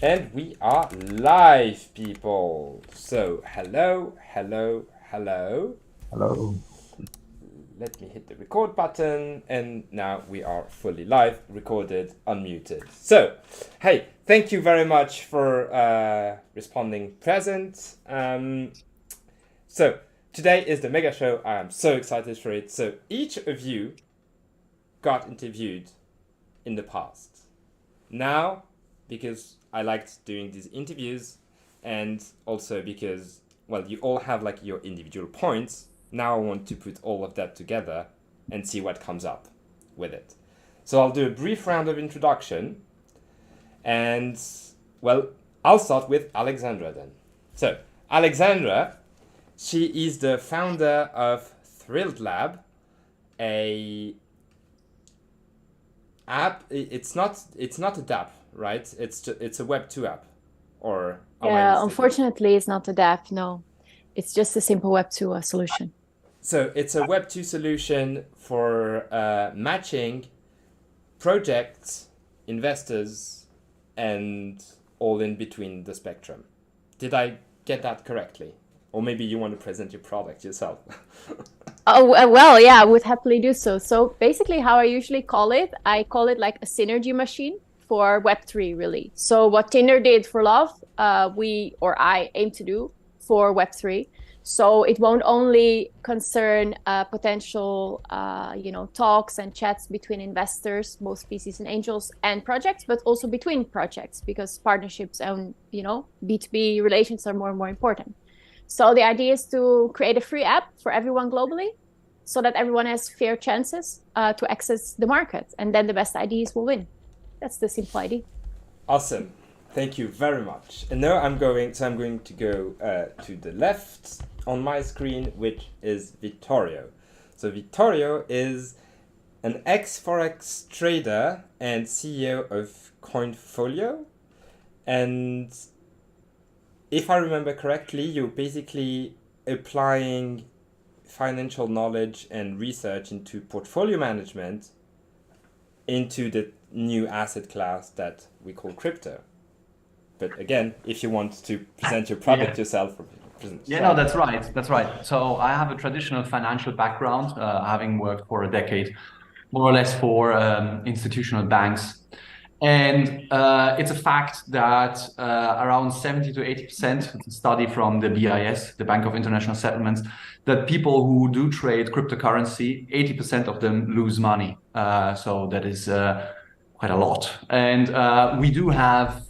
And we are live, people. So, hello. Hello. Let me hit the record button. And now we are fully live, recorded, unmuted. So, hey, thank you very much for responding present. So, today is the Mega Show. I am so excited for it. So, each of you got interviewed in the past. Now, because I liked doing these interviews, and also because, well, you all have like your individual points. Now I want to put all of that together and see what comes up with it. So I'll do a brief round of introduction, and well, I'll start with Alexandra then. So Alexandra, she is the founder of Thrilled Lab, a app. It's not a DApp, right? It's a Web2 app, or am I Yeah, mistaken? unfortunately, it's not a DApp. No, it's just a simple Web2 solution. So it's a Web2 solution for matching projects, investors, and all in between the spectrum. Did I get that correctly? Or maybe you want to present your product yourself. Oh, well, yeah, I would happily do so. So basically, how I usually call it, I call it like a synergy machine for Web3, really. So what Tinder did for love, I aim to do for Web3. So it won't only concern potential, talks and chats between investors, both species and angels, and projects, but also between projects, because partnerships and, B2B relations are more and more important. So the idea is to create a free app for everyone globally so that everyone has fair chances to access the market. And then the best ideas will win. That's the simple idea. Awesome. Thank you very much. And now I'm going to go to the left on my screen, which is Vittorio. So Vittorio is an ex-Forex trader and CEO of Coinfolio. And if I remember correctly, you're basically applying financial knowledge and research into portfolio management into the new asset class that we call crypto. But again, if you want to present your product yourself, No, that's right. That's right. So I have a traditional financial background, having worked for a decade, more or less for institutional banks. And it's a fact that around 70 to 80%, it's a study from the BIS, the Bank of International Settlements, that people who do trade cryptocurrency, 80% of them lose money. So that is quite a lot. And we do have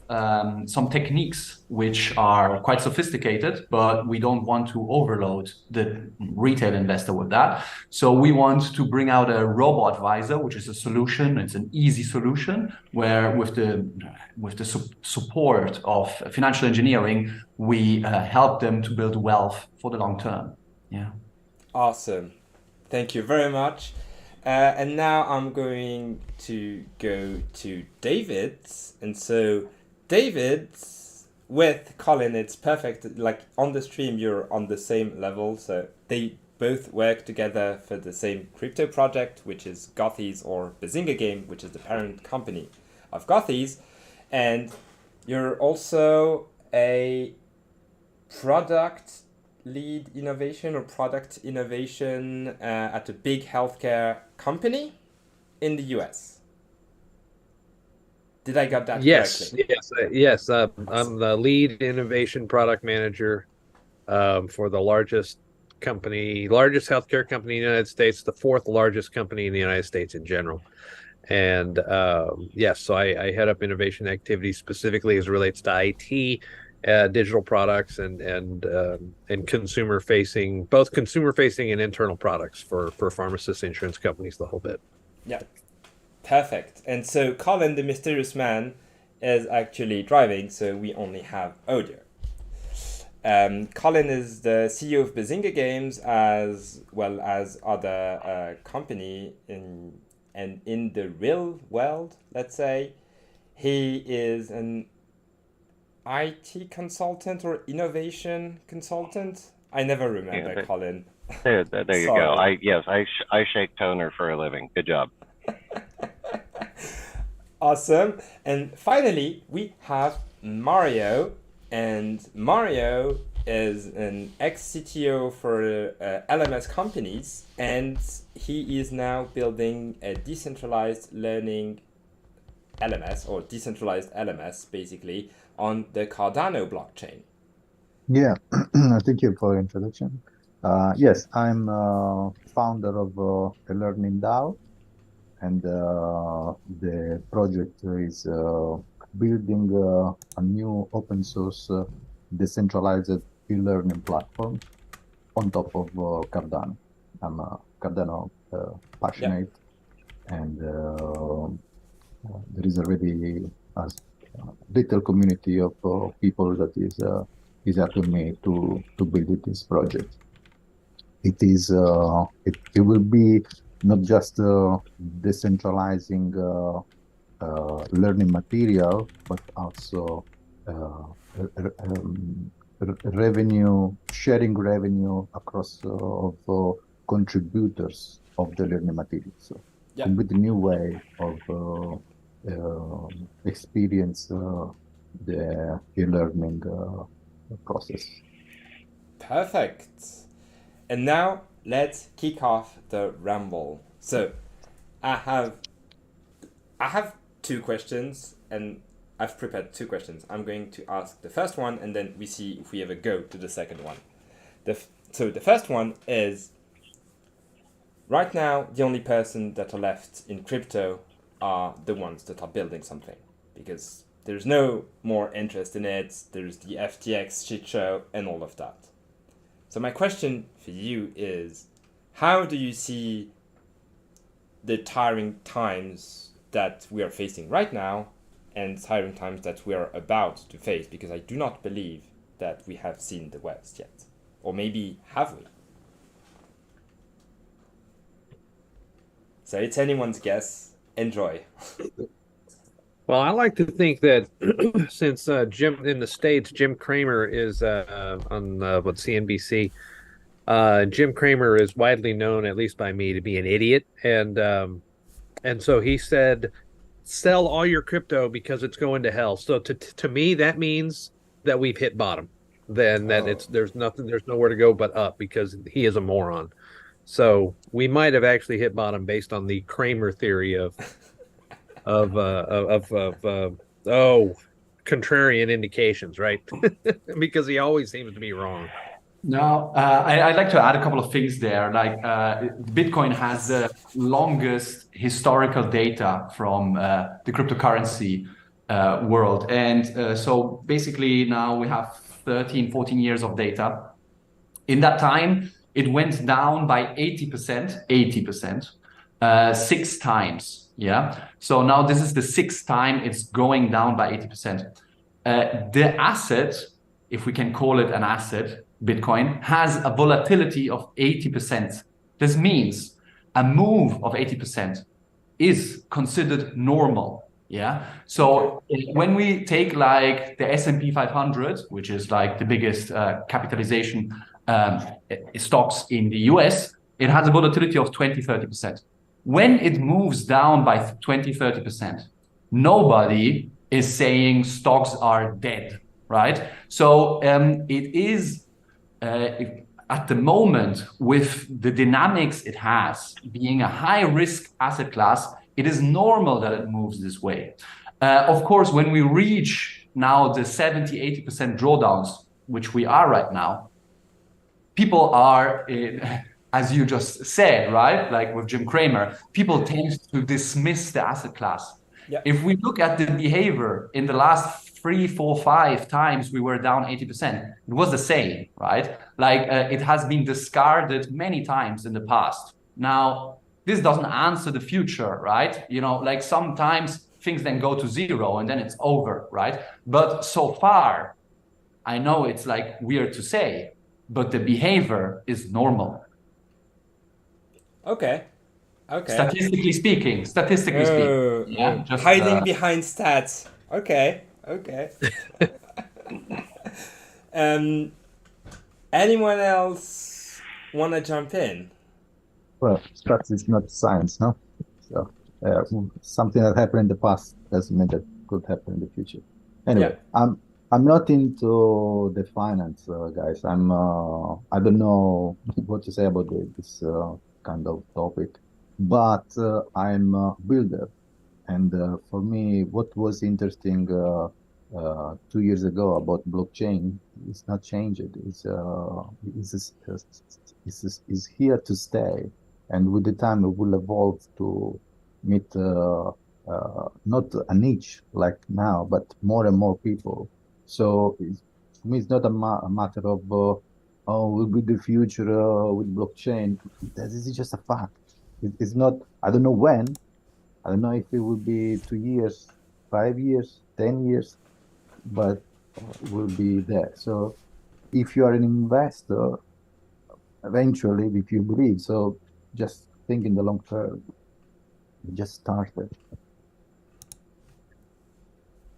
some techniques which are quite sophisticated, but we don't want to overload the retail investor with that. So we want to bring out a robo advisor, which is a solution. It's an easy solution where with the support of financial engineering, we help them to build wealth for the long term. Yeah. Awesome. Thank you very much. And now I'm going to go to David. And so, David, with Colin, it's perfect. Like on the stream, you're on the same level. So they both work together for the same crypto project, which is Gothies, or Bazinga Game, which is the parent company of Gothies. And you're also a product lead innovation or product innovation at a big healthcare company in the US. Did I get that correctly? Yes. I'm the lead innovation product manager for the largest healthcare company in the United States, the fourth largest company in the United States in general. And yes, so I head up innovation activities specifically as it relates to IT, digital products, and consumer facing, both consumer facing and internal products for pharmacists, insurance companies, the whole bit. Yeah, perfect. And so Colin, the mysterious man, is actually driving, so we only have audio. Colin is the CEO of Bazinga Games, as well as other company in the real world, let's say. He is an IT consultant or innovation consultant. I never remember, Yeah, Colin. there you go. I shake toner for a living. Good job. Awesome. And finally, we have Mario, and Mario is an ex-CTO for LMS companies, and he is now building a decentralized learning LMS, or decentralized LMS basically, on the Cardano blockchain. Yeah, thank you for the introduction. Yes, I'm founder of a learning DAO, and the project is building a new open source decentralized e-learning platform on top of Cardano. I'm a Cardano passionate, and there is already a little community of people that is helping me to build this project. It is it will be not just decentralizing learning material, but also revenue sharing revenue across of contributors of the learning material. So with the new way of experience the e-learning process. Perfect. And now let's kick off the ramble. So I have two questions, and I've prepared two questions. I'm going to ask the first one, and then we see if we ever go to the second one. So the first one is, right now, the only person that are left in crypto are the ones that are building something, because there's no more interest in it. There's the FTX shit show and all of that. So my question for you is, how do you see the tiring times that we are facing right now and tiring times that we are about to face? Because I do not believe that we have seen the worst yet. Or maybe have we? So it's anyone's guess. Enjoy. Well, I like to think that since Jim in the States, Jim Cramer is on CNBC. Jim Cramer is widely known, at least by me, to be an idiot, and so he said, "Sell all your crypto because it's going to hell." So to me, that means that we've hit bottom. Then that there's nowhere to go but up, because he is a moron. So we might have actually hit bottom based on the Cramer theory of contrarian indications, right? Because he always seems to be wrong. No, I'd like to add a couple of things there. Like Bitcoin has the longest historical data from the cryptocurrency world. And so basically now we have 13, 14 years of data. In that time, it went down by 80%, 6 times. Yeah. So now this is the 6th time it's going down by 80%. The asset, if we can call it an asset, Bitcoin, has a volatility of 80%. This means a move of 80% is considered normal. Yeah. So when we take like the S&P 500, which is like the biggest capitalization stocks in the US, it has a volatility of 20-30%. When it moves down by 20-30%, nobody is saying stocks are dead, right? So it is at the moment, with the dynamics it has, being a high-risk asset class, it is normal that it moves this way. Of course, when we reach now the 70-80% drawdowns, which we are right now, people are, as you just said, right? Like with Jim Cramer, people tend to dismiss the asset class. Yeah. If we look at the behavior in the last 3, 4, 5 times we were down 80%, it was the same, right? Like it has been discarded many times in the past. Now, this doesn't answer the future, right? You know, like sometimes things then go to zero and then it's over, right? But so far, I know it's like weird to say, but the behavior is normal. Okay. Statistically speaking. Yeah, just, hiding behind stats. Okay. Anyone else want to jump in? Well, stats is not science, no? So something that happened in the past doesn't mean that could happen in the future. Anyway, Yeah. I'm not into the finance, guys. I don't know what to say about this kind of topic, but I'm a builder. And for me, what was interesting 2 years ago about blockchain is not changed. It's here to stay, and with the time, it will evolve to meet not a niche like now, but more and more people. So for me, it's not a matter of oh, will be the future with blockchain. This is just a fact. It's not. I don't know when. I don't know if it will be 2 years, 5 years, 10 years, but will be there. So if you are an investor, eventually, if you believe, so just think in the long term. Just start it.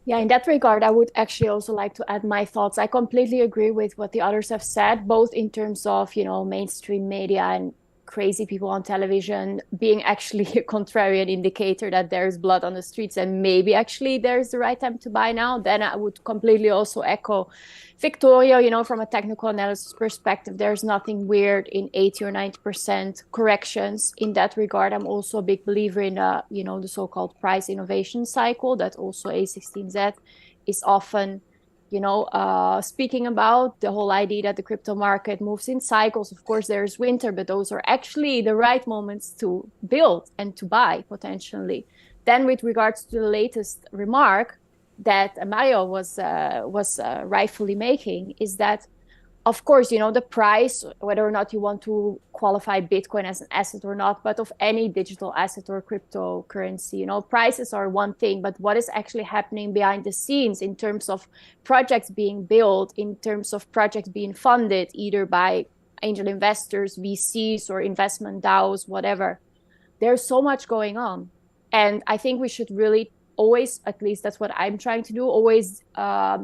Yeah, in that regard, I would actually also like to add my thoughts. I completely agree with what the others have said, both in terms of, mainstream media and crazy people on television being actually a contrarian indicator that there's blood on the streets and maybe actually there's the right time to buy now. Then I would completely also echo Victoria, from a technical analysis perspective, there's nothing weird in 80 or 90% corrections. In that regard, I'm also a big believer in the so-called price innovation cycle that also A16Z is often speaking about, the whole idea that the crypto market moves in cycles. Of course, there's winter, but those are actually the right moments to build and to buy potentially. Then with regards to the latest remark that Mario was rightfully making, is that, of course, the price, whether or not you want to qualify Bitcoin as an asset or not, but of any digital asset or cryptocurrency, prices are one thing, but what is actually happening behind the scenes in terms of projects being built, in terms of projects being funded, either by angel investors, VCs, or investment DAOs, whatever. There's so much going on. And I think we should really always, at least that's what I'm trying to do, always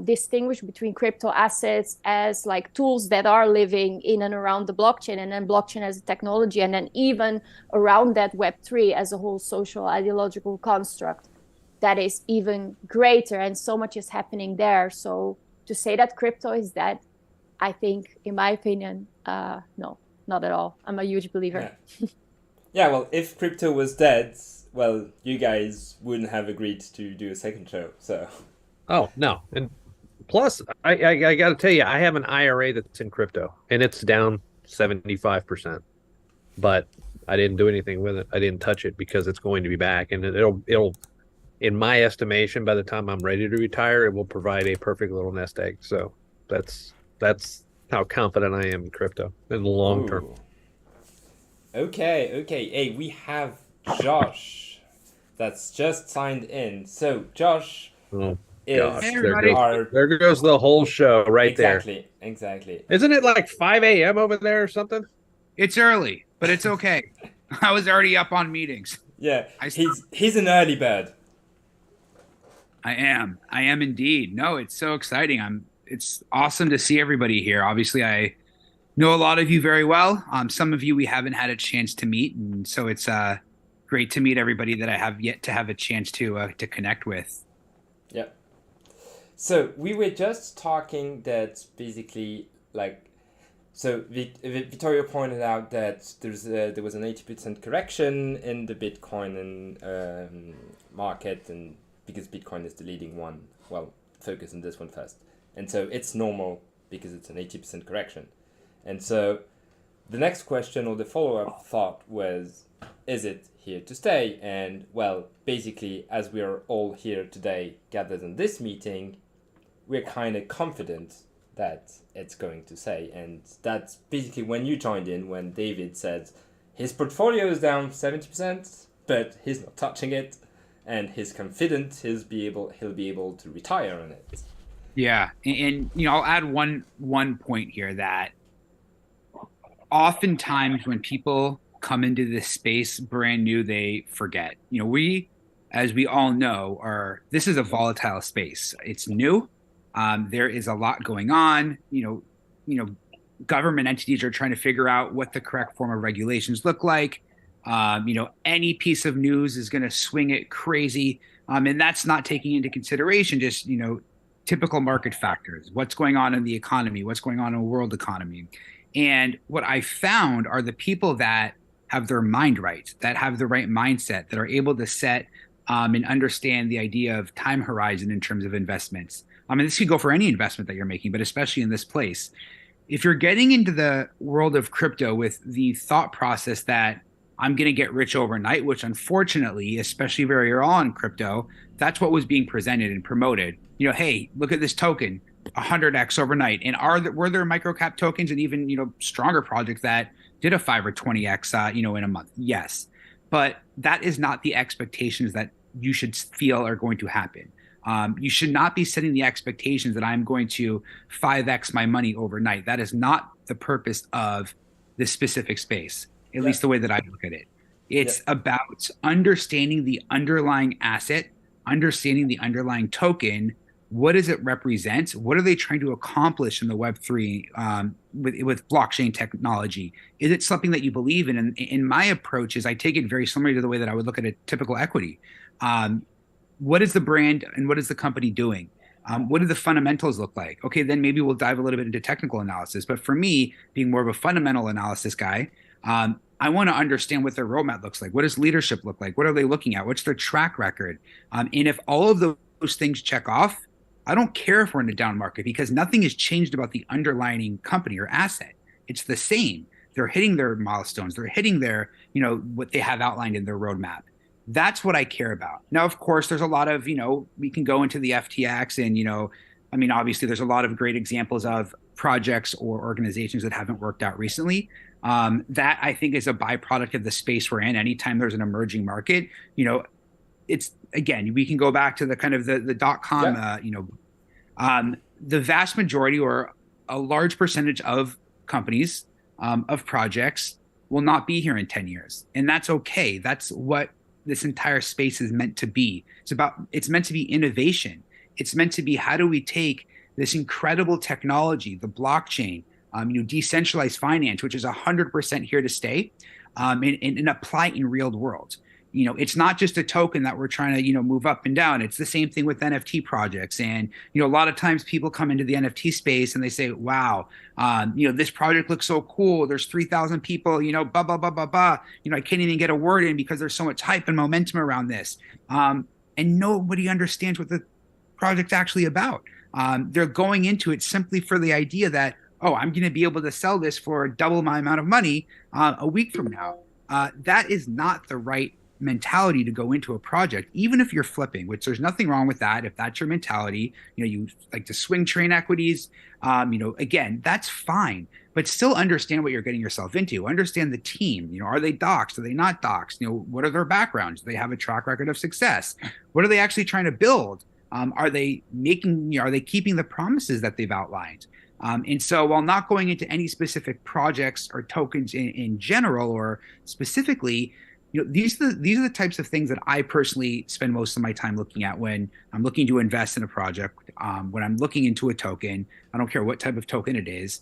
distinguish between crypto assets as like tools that are living in and around the blockchain, and then blockchain as a technology, and then even around that Web3 as a whole social ideological construct that is even greater, and so much is happening there. So to say that crypto is dead, I think, in my opinion, no, not at all. I'm a huge believer. Yeah, well, if crypto was dead, well, you guys wouldn't have agreed to do a second show, so. Oh, no. And plus, I got to tell you, I have an IRA that's in crypto, and it's down 75%. But I didn't do anything with it. I didn't touch it because it's going to be back. And it'll, in my estimation, by the time I'm ready to retire, it will provide a perfect little nest egg. So that's how confident I am in crypto in the long term. Okay. Hey, we have Josh that's just signed in. So Josh is there goes the whole show right there. Exactly. Isn't it like 5 a.m. over there or something? It's early, but it's okay. I was already up on meetings. Yeah, he's an early bird. I am indeed. No, it's so exciting. It's awesome to see everybody here. Obviously, I know a lot of you very well. Some of you we haven't had a chance to meet, and so it's great to meet everybody that I have yet to have a chance to connect with. Yep. So we were just talking that basically, so Vittorio pointed out that there was an 80% correction in the Bitcoin and market, and because Bitcoin is the leading one, well, focus on this one first. And so it's normal because it's an 80% correction. And so the next question or the follow-up thought was, is it here to stay? And well, basically, as we are all here today gathered in this meeting, we're kind of confident that it's going to stay. And that's basically when you joined in, when David said his portfolio is down 70%, but he's not touching it, and he's confident he'll be able to retire on it. Yeah, and I'll add one point here that oftentimes when people come into this space brand new, they forget. We, as we all know, this is a volatile space. It's new. There is a lot going on. Government entities are trying to figure out what the correct form of regulations look like. Any piece of news is going to swing it crazy. And that's not taking into consideration just, typical market factors, what's going on in the economy, what's going on in the world economy. And what I found are the people that have their mind right, that have the right mindset, that are able to set and understand the idea of time horizon in terms of investments. I mean, this could go for any investment that you're making, but especially in this place. If you're getting into the world of crypto with the thought process that I'm going to get rich overnight, which unfortunately, especially very early on in crypto, that's what was being presented and promoted. You know, hey, look at this token, 100x overnight. And were there microcap tokens and even, stronger projects that did a 5 or 20x, in a month? Yes. But that is not the expectations that you should feel are going to happen. You should not be setting the expectations that I'm going to 5x my money overnight. That is not the purpose of this specific space, at least the way that I look at it. It's about understanding the underlying asset, understanding the underlying token. What does it represent? What are they trying to accomplish in the Web3 with blockchain technology? Is it something that you believe in? And in my approach is I take it very similar to the way that I would look at a typical equity. What is the brand and what is the company doing? What do the fundamentals look like? Okay, then maybe we'll dive a little bit into technical analysis. But for me, being more of a fundamental analysis guy, I want to understand what their roadmap looks like. What does leadership look like? What are they looking at? What's their track record? And if all of those things check off, I don't care if we're in a down market because nothing has changed about the underlying company or asset. It's the same. They're hitting their milestones. They're hitting their, what they have outlined in their roadmap. That's what I care about. Now, of course, there's a lot of, we can go into the FTX and, obviously there's a lot of great examples of projects or organizations that haven't worked out recently. That I think is a byproduct of the space we're in. Anytime there's an emerging market, it's, again, we can go back to the kind of the .com, the vast majority or a large percentage of companies, of projects will not be here in 10 years. And that's okay. That's what this entire space is meant to be. It's meant to be innovation. It's meant to be, how do we take this incredible technology, the blockchain, decentralized finance, which is 100% here to stay, and apply it in real world. It's not just a token that we're trying to, move up and down. It's the same thing with NFT projects. And, a lot of times people come into the NFT space and they say, wow, this project looks so cool. There's 3,000 people, blah, blah, blah, blah, blah. I can't even get a word in because there's so much hype and momentum around this. And nobody understands what the project's actually about. They're going into it simply for the idea that, oh, I'm going to be able to sell this for double my amount of money a week from now. That is not the right mentality to go into a project, even if you're flipping, which there's nothing wrong with that. If that's your mentality, you like to swing train equities, again, that's fine, but still understand what you're getting yourself into. Understand the team. Are they doxed? Are they not doxed? What are their backgrounds? Do they have a track record of success? What are they actually trying to build? Are they keeping the promises that they've outlined? And so while not going into any specific projects or tokens in general or specifically, these are the types of things that I personally spend most of my time looking at when I'm looking to invest in a project, when I'm looking into a token. I don't care what type of token it is,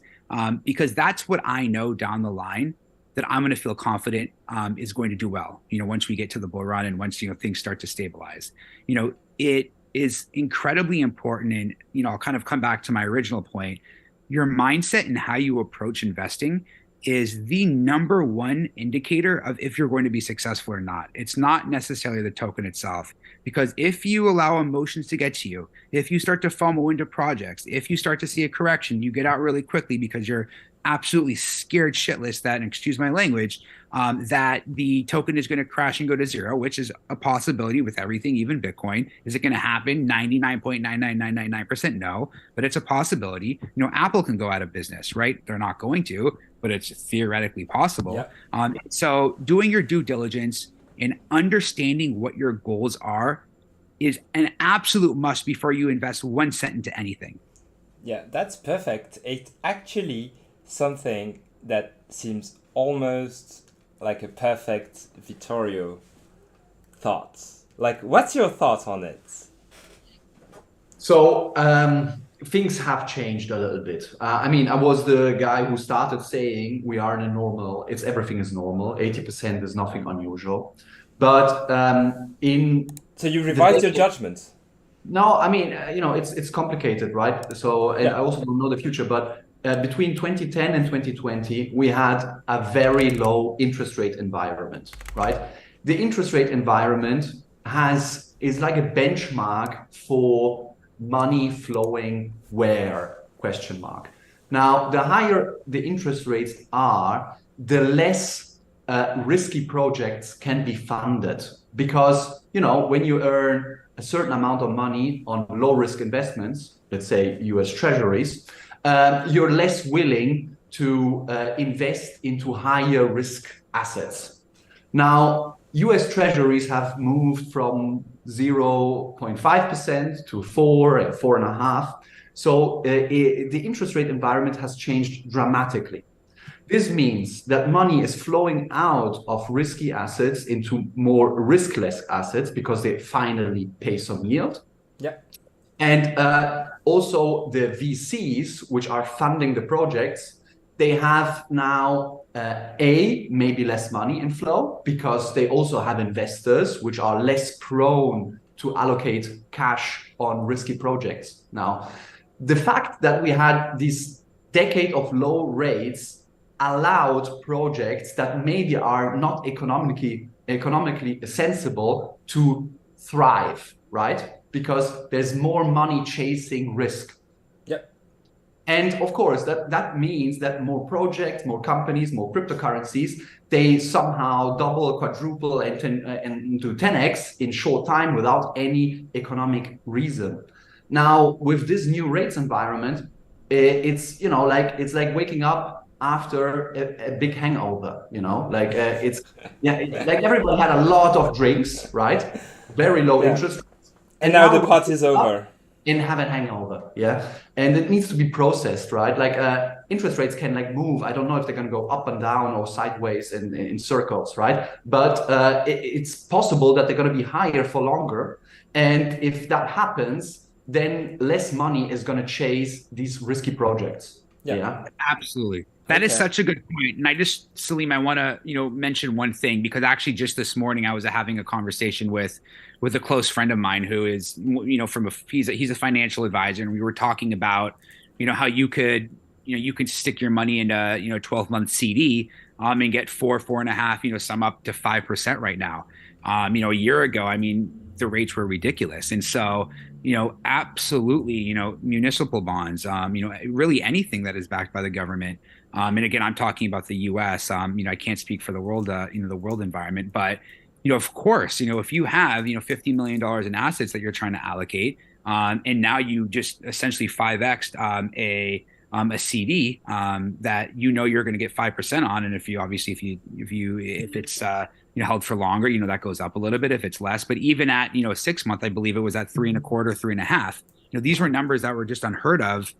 because that's what I know down the line that I'm going to feel confident is going to do well, once we get to the bull run and once, things start to stabilize. It is incredibly important. And, I'll kind of come back to my original point. Your mindset and how you approach investing is the number one indicator of if you're going to be successful or not. It's not necessarily the token itself, because if you allow emotions to get to you, if you start to FOMO into projects, if you start to see a correction, you get out really quickly because you're absolutely scared shitless that, and excuse my language, that the token is going to crash and go to zero, which is a possibility with everything, even Bitcoin. Is it going to happen? 99.99999% no, but it's a possibility. Apple can go out of business, right? They're not going to, but it's theoretically possible. Yep. So doing your due diligence and understanding what your goals are is an absolute must before you invest 1 cent into anything. Yeah, that's perfect. It's actually something that seems almost like a perfect Vittorio thoughts. Like, what's your thoughts on it? So things have changed a little bit. I was the guy who started saying we are in a normal, everything is normal, 80% is nothing unusual. But So you revised your judgment? No, I mean, it's complicated, right? So, and I also don't know the future, but between 2010 and 2020, we had a very low interest rate environment, right? The interest rate environment is like a benchmark for money flowing where, question mark. Now, the higher the interest rates are, the less risky projects can be funded, because, when you earn a certain amount of money on low risk investments, let's say US Treasuries, you're less willing to invest into higher risk assets. Now, US Treasuries have moved from 0.5% to 4 and 4.5%. So the interest rate environment has changed dramatically. This means that money is flowing out of risky assets into more riskless assets because they finally pay some yield. Yeah. And also the VCs, which are funding the projects, they have now maybe less money in flow because they also have investors which are less prone to allocate cash on risky projects. Now, the fact that we had this decade of low rates allowed projects that maybe are not economically sensible to thrive, right? Because there's more money chasing risk. Yep. And of course, that means that more projects, more companies, more cryptocurrencies, they somehow double, quadruple, and do 10x in short time without any economic reason. Now, with this new rates environment, it's like waking up after a big hangover, like everybody had a lot of drinks, right? Very low interest. And now the party's over. And have a hangover, yeah? And it needs to be processed, right? Like interest rates can move. I don't know if they're going to go up and down or sideways in circles, right? But it's possible that they're going to be higher for longer. And if that happens, then less money is going to chase these risky projects. Yeah. Absolutely. That is such a good point. And Salim, I want to, mention one thing, because actually just this morning I was having a conversation with a close friend of mine who is, he's a financial advisor. And we were talking about, how you could stick your money into, 12-month CD and get 4.5, some up to 5% right now. A year ago, the rates were ridiculous. And so, absolutely, municipal bonds, really anything that is backed by the government. And again, I'm talking about the U.S. I can't speak for the world, the world environment, but of course, if you have $50 million in assets that you're trying to allocate, and now you just essentially 5x'd a CD that you're going to get 5% on, and if it's held for longer, that goes up a little bit if it's less. But even at 6 month, I believe it was at 3.25, 3.5. These were numbers that were just unheard of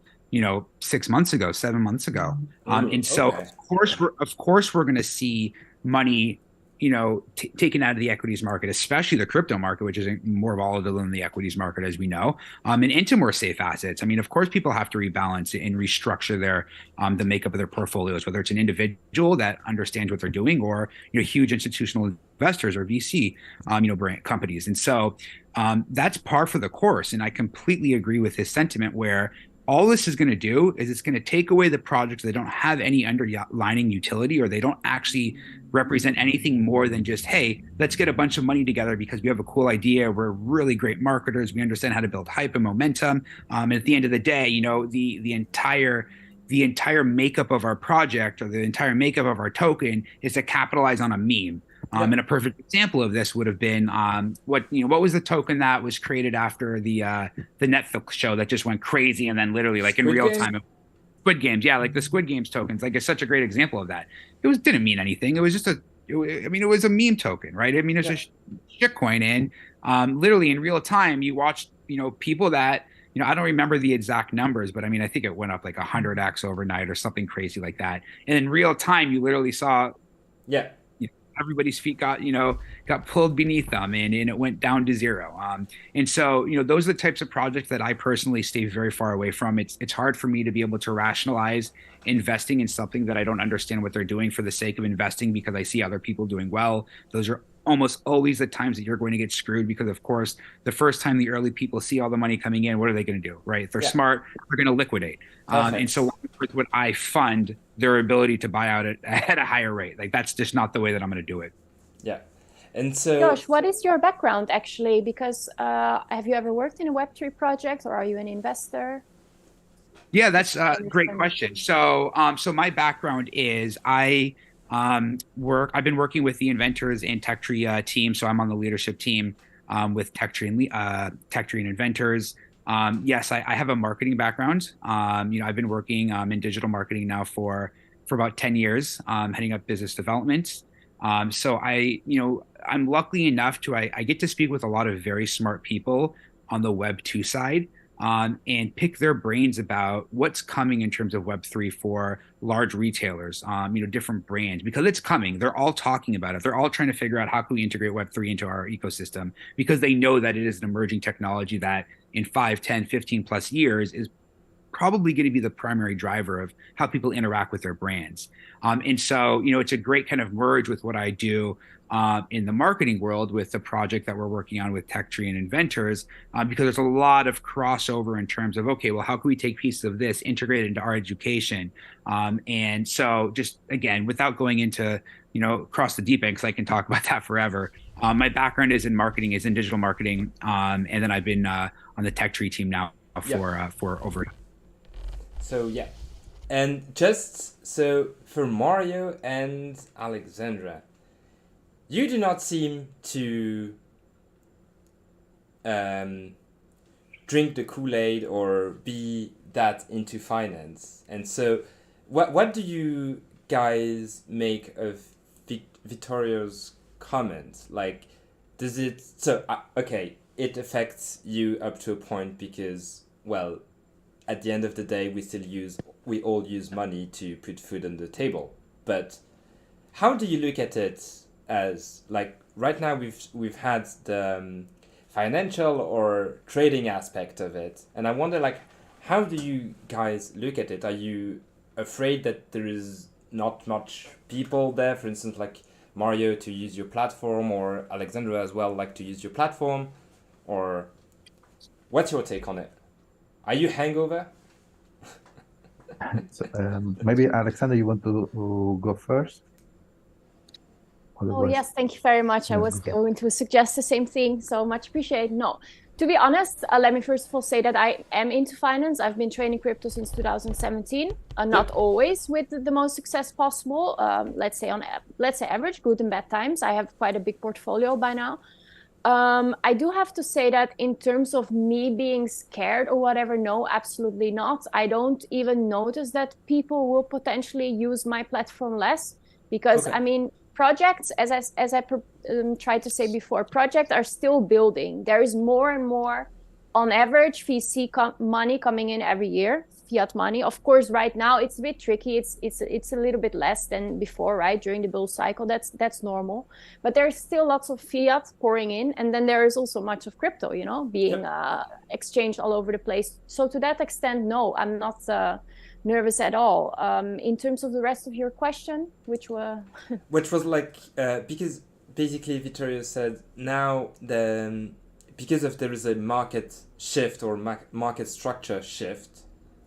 6 months ago, 7 months ago. And so of course we're going to see money taken out of the equities market, especially the crypto market, which is more volatile than the equities market, as we know, and into more safe assets. Of course, people have to rebalance and restructure their the makeup of their portfolios, whether it's an individual that understands what they're doing, or huge institutional investors or VC, brand companies. And so that's par for the course. And I completely agree with his sentiment, where all this is going to do is it's going to take away the projects that don't have any underlying utility, or they don't actually represent anything more than just, hey, let's get a bunch of money together because we have a cool idea. We're really great marketers. We understand how to build hype and momentum. And at the end of the day, the entire makeup of our project, or the entire makeup of our token, is to capitalize on a meme. And a perfect example of this would have been what was the token that was created after the Netflix show that just went crazy, and then literally in real time, Squid Games, the Squid Games tokens, it's such a great example of that. It didn't mean anything. It was just it was a meme token, right? It's a shitcoin, and literally in real time, you watched people that I don't remember the exact numbers, but I think it went up 100x overnight or something crazy like that. And in real time, you literally saw everybody's feet got pulled beneath them, and it went down to zero. And so those are the types of projects that I personally stay very far away from. It's hard for me to be able to rationalize investing in something that I don't understand what they're doing for the sake of investing because I see other people doing well. Those are almost always the times that you're going to get screwed because, of course, the first time the early people see all the money coming in, what are they going to do, right? If they're smart, they're going to liquidate. And so when I fund their ability to buy out at a higher rate, like that's just not the way that I'm going to do it. Yeah. And so, Josh, what is your background actually? Because have you ever worked in a Web3 project, or are you an investor? Yeah, that's a great question. So, so my background is I've been working with the inventors and tech tree team. So I'm on the leadership team with tech tree and inventors. Yes, I have a marketing background. I've been working in digital marketing now for about 10 years, heading up business development. So I'm lucky enough I get to speak with a lot of very smart people on the Web2 side. And pick their brains about what's coming in terms of Web3 for large retailers, different brands, because it's coming. They're all talking about it. They're all trying to figure out how can we integrate Web3 into our ecosystem, because they know that it is an emerging technology that in 5, 10, 15 plus years is probably going to be the primary driver of how people interact with their brands. And so, it's a great kind of merge with what I do in the marketing world with the project that we're working on with Tech Tree and Inventors, because there's a lot of crossover in terms of, okay, well, how can we take pieces of this, integrate it into our education? And so just, again, without going into, across the deep end, because I can talk about that forever. My background is in marketing, is in digital marketing. And then I've been on the Tech Tree team now for over. So, yeah. And just so for Mario and Alexandra, you do not seem to drink the Kool-Aid or be that into finance. And so what do you guys make of Vittorio's comment? Like, does it... So, okay, it affects you up to a point because, well, at the end of the day, we all use money to put food on the table. But how do you look at it as, like, right now we've had the financial or trading aspect of it, and I wonder, like, how do you guys look at it? Are you afraid that there is not much people there, for instance, like Mario, to use your platform, or Alexandra as well, like to use your platform? Or what's your take on it? Are you hangover? Maybe Alexander, you want to go first? Oh, yes, thank you very much. I was going to suggest the same thing, so much appreciated. No, to be honest, let me first of all say that I am into finance. I've been trading crypto since 2017, not always with the most success possible. Let's say average, good and bad times. I have quite a big portfolio by now. I do have to say that in terms of me being scared or whatever, no, absolutely not. I don't even notice that people will potentially use my platform less, because I mean, projects, as I tried to say before, projects are still building. There is more and more, on average, VC money coming in every year, fiat money. Of course, right now it's a bit tricky. It's a little bit less than before, right? During the bull cycle, that's normal. But there's still lots of fiat pouring in, and then there is also much of crypto, being exchanged all over the place. So to that extent, no, I'm not nervous at all. In terms of the rest of your question, which was like because basically Vittorio said now because there is a market shift or market structure shift,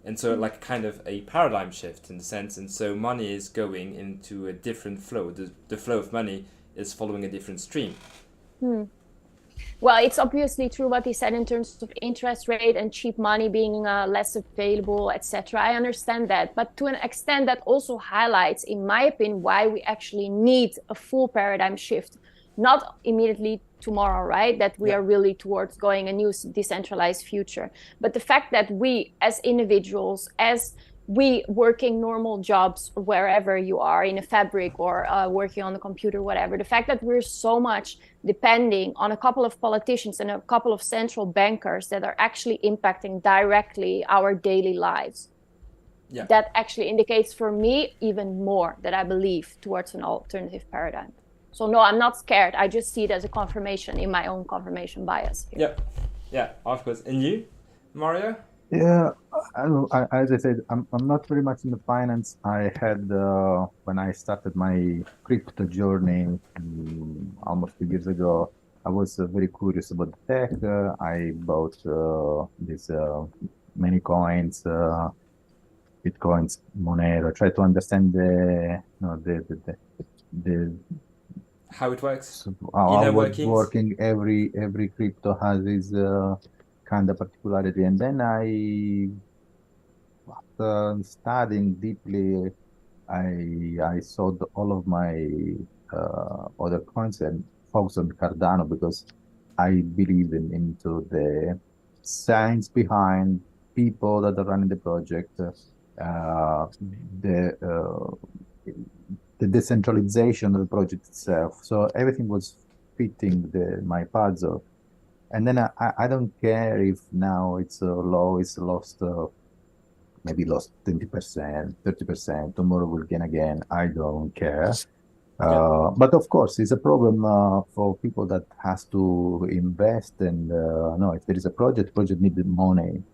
and so like kind of a paradigm shift in the sense, and so money is going into a different flow. The flow of money is following a different stream. Well, it's obviously true what he said in terms of interest rate and cheap money being less available, etc. I understand that. But to an extent, that also highlights, in my opinion, why we actually need a full paradigm shift. Not immediately tomorrow, right? That we are really towards going a new decentralized future. But the fact that we as individuals, as we working normal jobs wherever you are, in a fabric or working on the computer, whatever, the fact that we're so much depending on a couple of politicians and a couple of central bankers that are actually impacting directly our daily lives, that actually indicates for me even more that I believe towards an alternative paradigm. So no, I'm not scared. I just see it as a confirmation in my own confirmation bias here. Yeah, of course. And you, Mario? Yeah, as I said, I'm not very much in the finance. I had when I started my crypto journey almost 2 years ago, I was very curious about the tech. I bought these many coins, Bitcoins, Monero. Try to understand the How it works? how Inner what's workings? working. Every crypto has its kind of particularity, and then studying deeply, I sold all of my other coins and focused on Cardano because I believe into the science behind people that are running the project, the the decentralization of the project itself. So everything was fitting my puzzle. And then I don't care if now it's low, it's lost, maybe lost 20%, 30%, tomorrow will gain again. I don't care. But of course, it's a problem for people that has to invest. And no, if there is a project needs money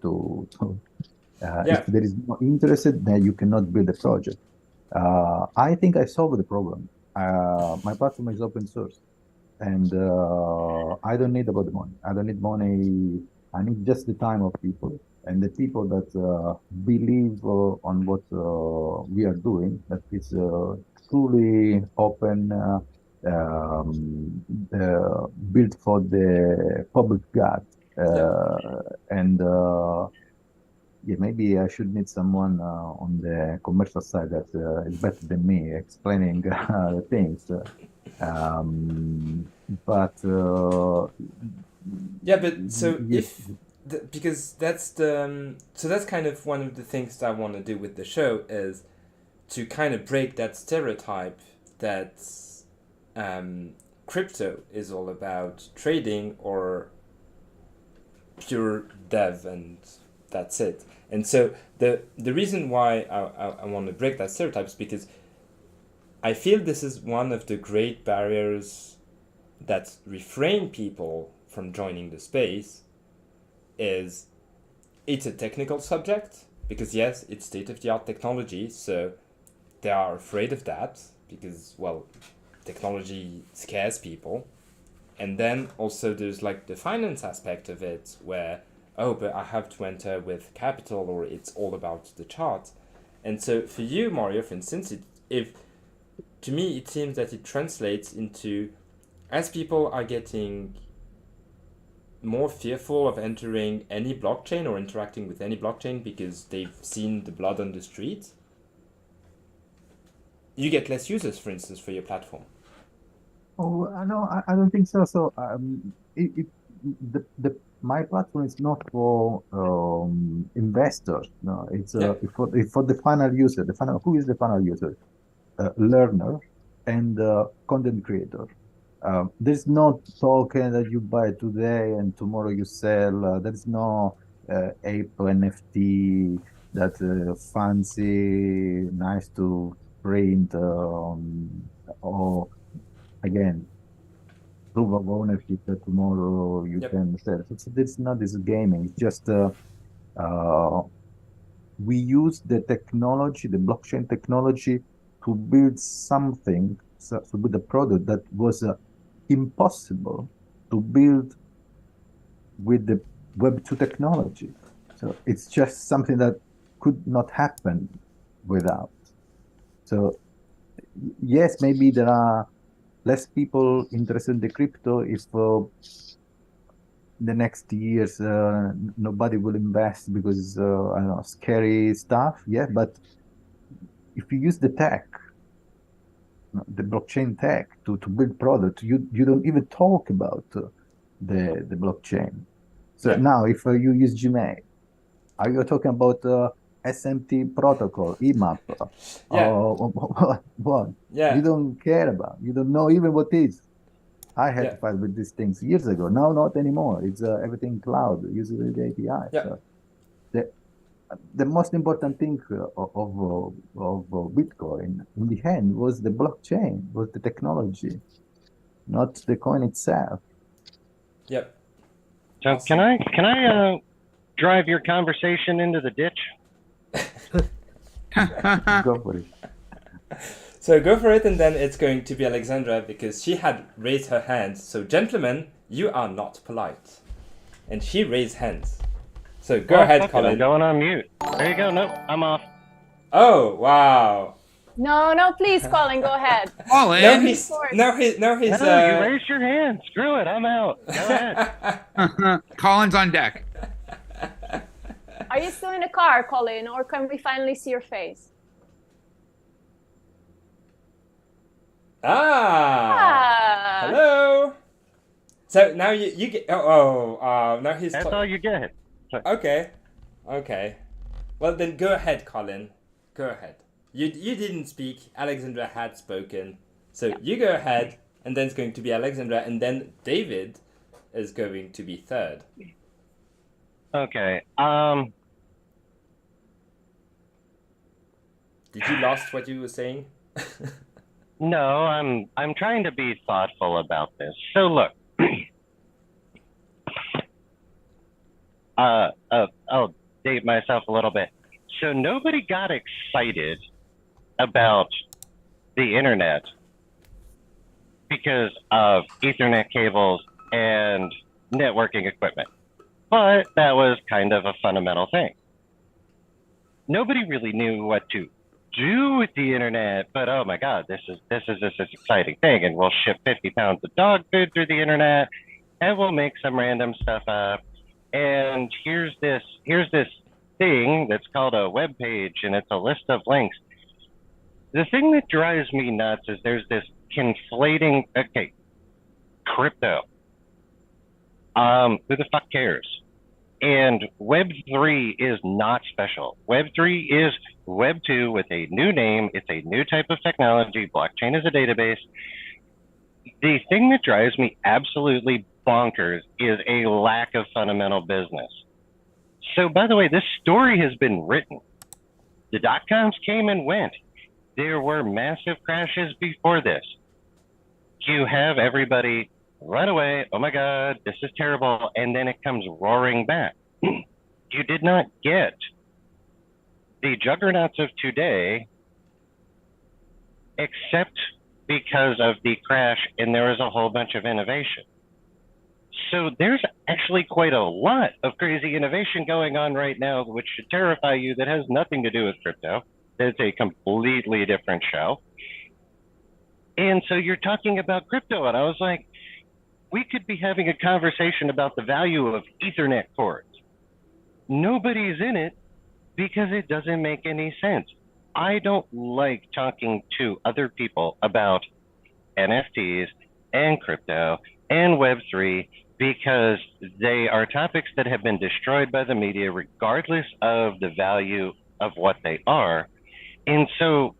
if there is no interest, then you cannot build a project. I think I solved the problem. My platform is open source, and I don't need about the money. I don't need money. I need just the time of people and the people that believe on what we are doing. That is truly open, built for the public good, and. Yeah, maybe I should meet someone on the commercial side that is better than me explaining the things. But Yeah, but so yes, because that's the so that's kind of one of the things that I want to do with the show is to kind of break that stereotype that crypto is all about trading or pure dev and that's it. And so the reason why I want to break that stereotype is because I feel this is one of the great barriers that refrain people from joining the space is it's a technical subject because yes, it's state-of-the-art technology, so they are afraid of that because, well, technology scares people. And then also there's like the finance aspect of it where oh, but I have to enter with capital or it's all about the chart. And so for you, Mario, for instance, to me, it seems that it translates into as people are getting more fearful of entering any blockchain or interacting with any blockchain because they've seen the blood on the street, you get less users, for instance, for your platform. oh no, I don't think so. So my platform is not for investors. No, it's for the final user. Who is the final user? Learner and content creator. There's no token that you buy today and tomorrow you sell. There's no ape NFT that fancy, nice to print, or again, proof of ownership that tomorrow you can sell. So it's not this gaming. It's just we use the technology, the blockchain technology, to build something, to build a product that was impossible to build with the Web2 technology. So it's just something that could not happen without. So yes, maybe there are less people interested in the crypto if the next years nobody will invest because I don't know, scary stuff. Yeah, but if you use the tech, the blockchain tech to build product, you don't even talk about the blockchain. So now if you use Gmail, are you talking about SMT protocol, EMAP? What? You don't care about. You don't know even what it is. I had to fight with these things years ago. Now, not anymore. It's everything cloud, using the API. So the most important thing of Bitcoin in the end was the blockchain, was the technology, not the coin itself. So can I drive your conversation into the ditch? Go for it. So go for it, and then it's going to be Alexandra because she had raised her hand. So gentlemen, you are not polite. And she raised hands. So go ahead, fuck it, Colin. I'm going on mute. There you go. Nope, I'm off. Oh, wow. No, please, Colin, go ahead. Colin. No, he's No, you raised your hand. Screw it, I'm out. Go ahead. Colin's on deck. Are you still in the car, Colin, or can we finally see your face? Hello. So now you get. Now he's. That's all you get. Okay. Well, then go ahead, Colin. Go ahead. You didn't speak. Alexandra had spoken. So you go ahead, and then it's going to be Alexandra, and then David is going to be third. Okay. Did you lost what you were saying? No, I'm trying to be thoughtful about this. So look. I'll date myself a little bit. So nobody got excited about the internet because of Ethernet cables and networking equipment. But that was kind of a fundamental thing. Nobody really knew what to do with the internet, but oh my God, this is this exciting thing, and we'll ship 50 pounds of dog food through the internet, and we'll make some random stuff up. And here's this thing that's called a web page, and it's a list of links. The thing that drives me nuts is there's this conflating. Okay, crypto. Who the fuck cares? And Web3 is not special. Web3 is Web2 with a new name. It's a new type of technology. Blockchain is a database. The thing that drives me absolutely bonkers is a lack of fundamental business. So, by the way, this story has been written. The dot-coms came and went. There were massive crashes before this. You have everybody run away, oh my God, this is terrible, and then it comes roaring back. You did not get the juggernauts of today except because of the crash, and there was a whole bunch of innovation. So there's actually quite a lot of crazy innovation going on right now, which should terrify you, that has nothing to do with crypto. It's a completely different show. And so you're talking about crypto, and I was like, we could be having a conversation about the value of Ethernet cords. Nobody's in it because it doesn't make any sense. I don't like talking to other people about NFTs and crypto and Web3 because they are topics that have been destroyed by the media regardless of the value of what they are. And so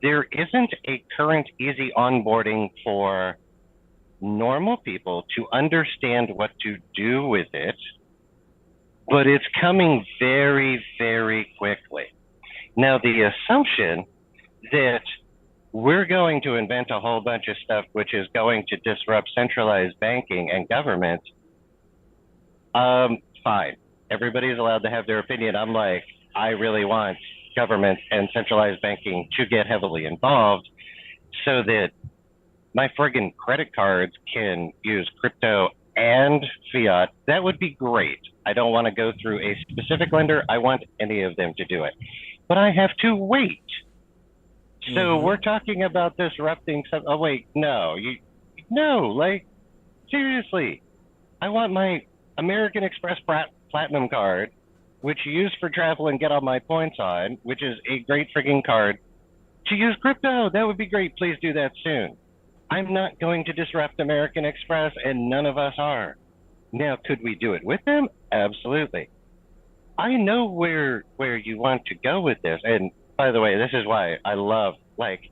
there isn't a current easy onboarding for normal people to understand what to do with it, but it's coming very, very quickly. Now, the assumption that we're going to invent a whole bunch of stuff which is going to disrupt centralized banking and government, fine. Everybody's allowed to have their opinion. I'm like, I really want government and centralized banking to get heavily involved so that my friggin' credit cards can use crypto and fiat. That would be great. I don't want to go through a specific lender. I want any of them to do it. But I have to wait. So we're talking about disrupting some. Oh, wait, no. Like, seriously. I want my American Express Platinum card, which you use for travel and get all my points on, which is a great friggin' card, to use crypto. That would be great. Please do that soon. I'm not going to disrupt American Express, and none of us are. Now, could we do it with them? Absolutely. I know where you want to go with this. And by the way, this is why I love, like,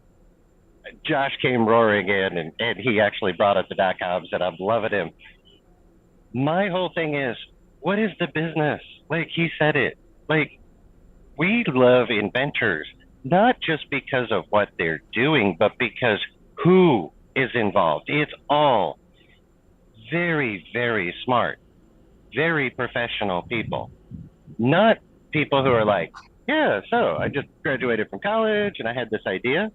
Josh came roaring in, and he actually brought up the dot-coms, and I'm loving him. My whole thing is, what is the business? Like, he said it. Like, we love inventors, not just because of what they're doing, but because who is involved. It's all very, very smart. very professional people, not people who are like, yeah, so I just graduated from college and I had this idea.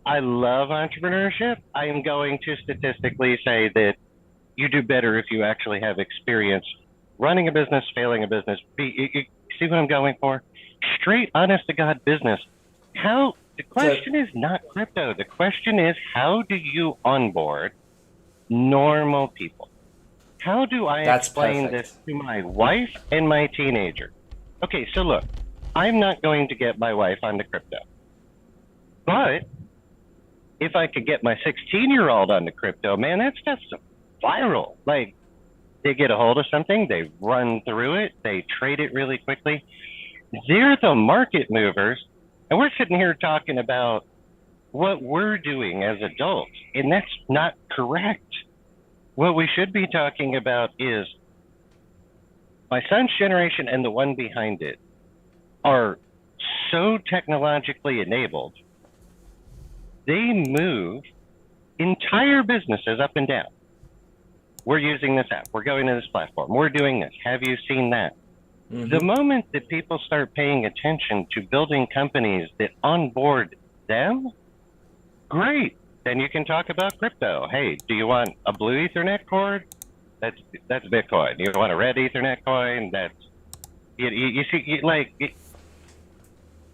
I love entrepreneurship. I am going to statistically say that you do better if you actually have experience running a business, failing a business. You see what I'm going for? Straight, honest to God business. The question is not crypto. The question is, how do you onboard normal people? How do I explain this to my wife and my teenager? Okay, so look, I'm not going to get my wife onto crypto. But if I could get my 16-year-old onto crypto, man, that stuff's viral. Like, they get a hold of something, they run through it, they trade it really quickly. They're the market movers, and we're sitting here talking about what we're doing as adults, and that's not correct. What we should be talking about is my son's generation and the one behind it are so technologically enabled, they move entire businesses up and down. We're using this app, we're going to this platform, we're doing this, have you seen that? Mm-hmm. The moment that people start paying attention to building companies that onboard them, great. Then you can talk about crypto. Hey, do you want a blue Ethernet cord? That's Bitcoin. You want a red Ethernet coin? That's you see, like.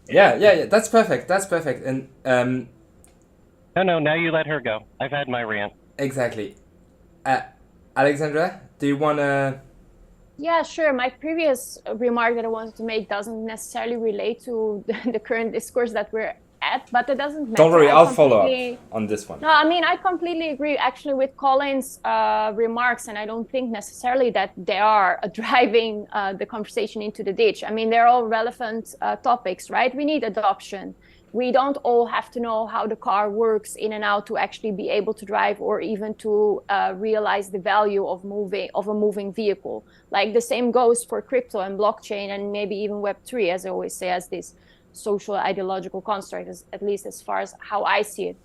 Yeah. That's perfect. That's perfect. And No. Now you let her go. I've had my rant. Exactly. Alexandra, do you wanna? Yeah, sure. My previous remark that I wanted to make doesn't necessarily relate to the current discourse that we're at, but it doesn't matter. Don't worry, I'll follow up on this one. No, I mean, I completely agree actually with Colin's remarks, and I don't think necessarily that they are driving the conversation into the ditch. I mean, they're all relevant topics, right? We need adoption. We don't all have to know how the car works in and out to actually be able to drive, or even to realize the value of a moving vehicle. Like, the same goes for crypto and blockchain, and maybe even Web3, as I always say, as this social ideological construct, at least as far as how I see it.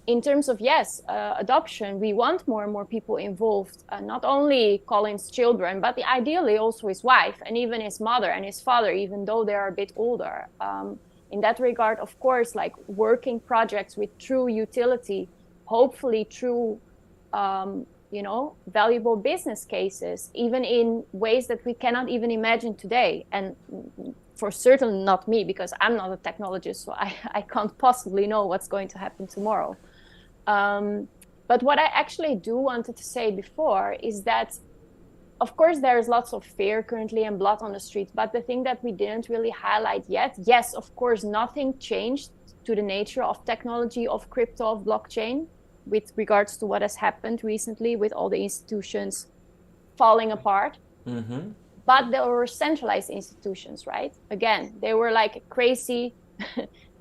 In terms of, yes, adoption, we want more and more people involved, not only Colin's children, but ideally also his wife and even his mother and his father, even though they are a bit older. In that regard, of course, like working projects with true utility, hopefully true, valuable business cases, even in ways that we cannot even imagine today. And for certain not me, because I'm not a technologist, so I can't possibly know what's going to happen tomorrow. But what I actually do wanted to say before is that, of course, there is lots of fear currently and blood on the streets, but the thing that we didn't really highlight yet, yes, of course, nothing changed to the nature of technology, of crypto, of blockchain, with regards to what has happened recently with all the institutions falling apart. Mm-hmm. But there were centralized institutions, right? Again, they were like crazy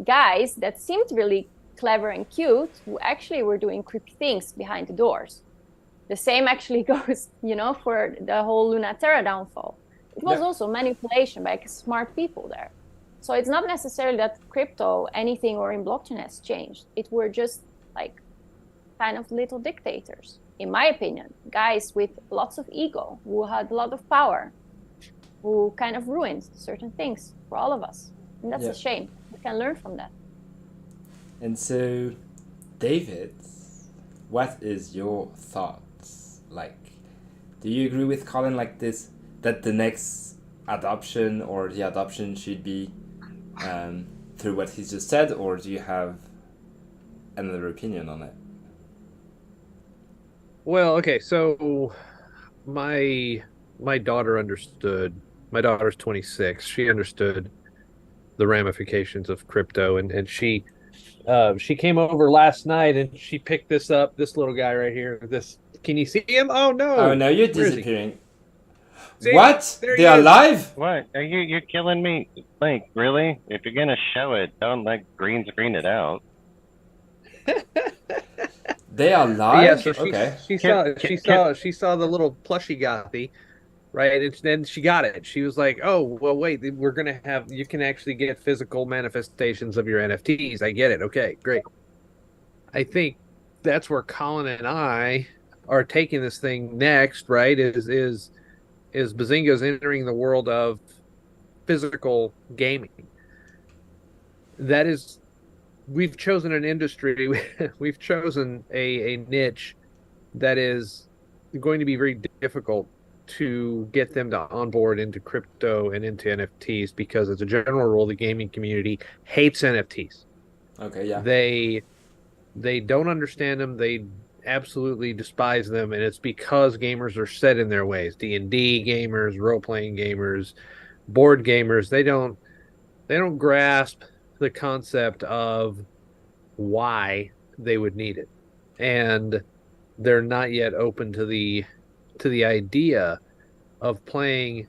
guys that seemed really clever and cute, who actually were doing creepy things behind the doors. The same actually goes, for the whole Lunaterra downfall. It was also manipulation by smart people there. So it's not necessarily that crypto, anything, or in blockchain has changed. It were just like kind of little dictators, in my opinion, guys with lots of ego, who had a lot of power, who kind of ruined certain things for all of us. And that's a shame. We can learn from that. And so, David, what is your thoughts? Like, do you agree with Colin like this, that the next adoption or the adoption should be through what he's just said, or do you have another opinion on it? Well, okay, so my daughter understood. My daughter's 26. She understood the ramifications of crypto, and she came over last night and she picked this up. This little guy right here. This, can you see him? Oh no! Oh no, you're disappearing. What? They are is. live? What? Are you're killing me? Like, really? If you're gonna show it, don't like green screen it out. They are live? Yeah, so she saw the little plushie gothy, right? And then she got it. She was like, "Oh, well, wait, we're gonna have, you can actually get physical manifestations of your NFTs. I get it. Okay, great." I think that's where Colin and I are taking this thing next, right? Is is Bazinga's entering the world of physical gaming. That is, we've chosen an industry, we've chosen a niche that is going to be very difficult to get them to onboard into crypto and into NFTs, because as a general rule, the gaming community hates NFTs. Okay, yeah. They don't understand them. They absolutely despise them, and it's because gamers are set in their ways. D&D gamers, role-playing gamers, board gamers, they don't grasp the concept of why they would need it. And they're not yet open to the idea of playing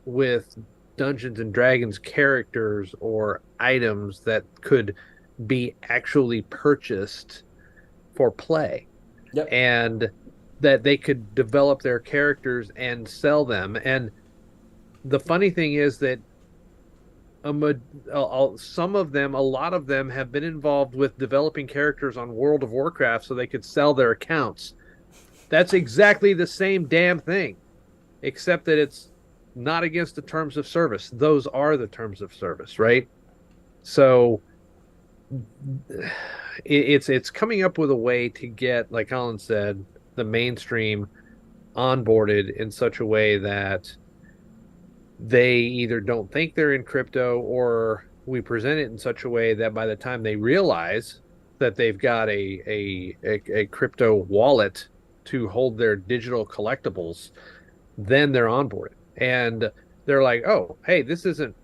with Dungeons and Dragons characters or items that could be actually purchased for play. Yep. And that they could develop their characters and sell them. And the funny thing is that some of them, a lot of them, have been involved with developing characters on World of Warcraft so they could sell their accounts. That's exactly the same damn thing, except that it's not against the terms of service. Those are the terms of service, right? So it's coming up with a way to get, like Colin said, the mainstream onboarded in such a way that they either don't think they're in crypto, or we present it in such a way that by the time they realize that they've got a crypto wallet to hold their digital collectibles, then they're onboarded. And they're like, oh, hey, this isn't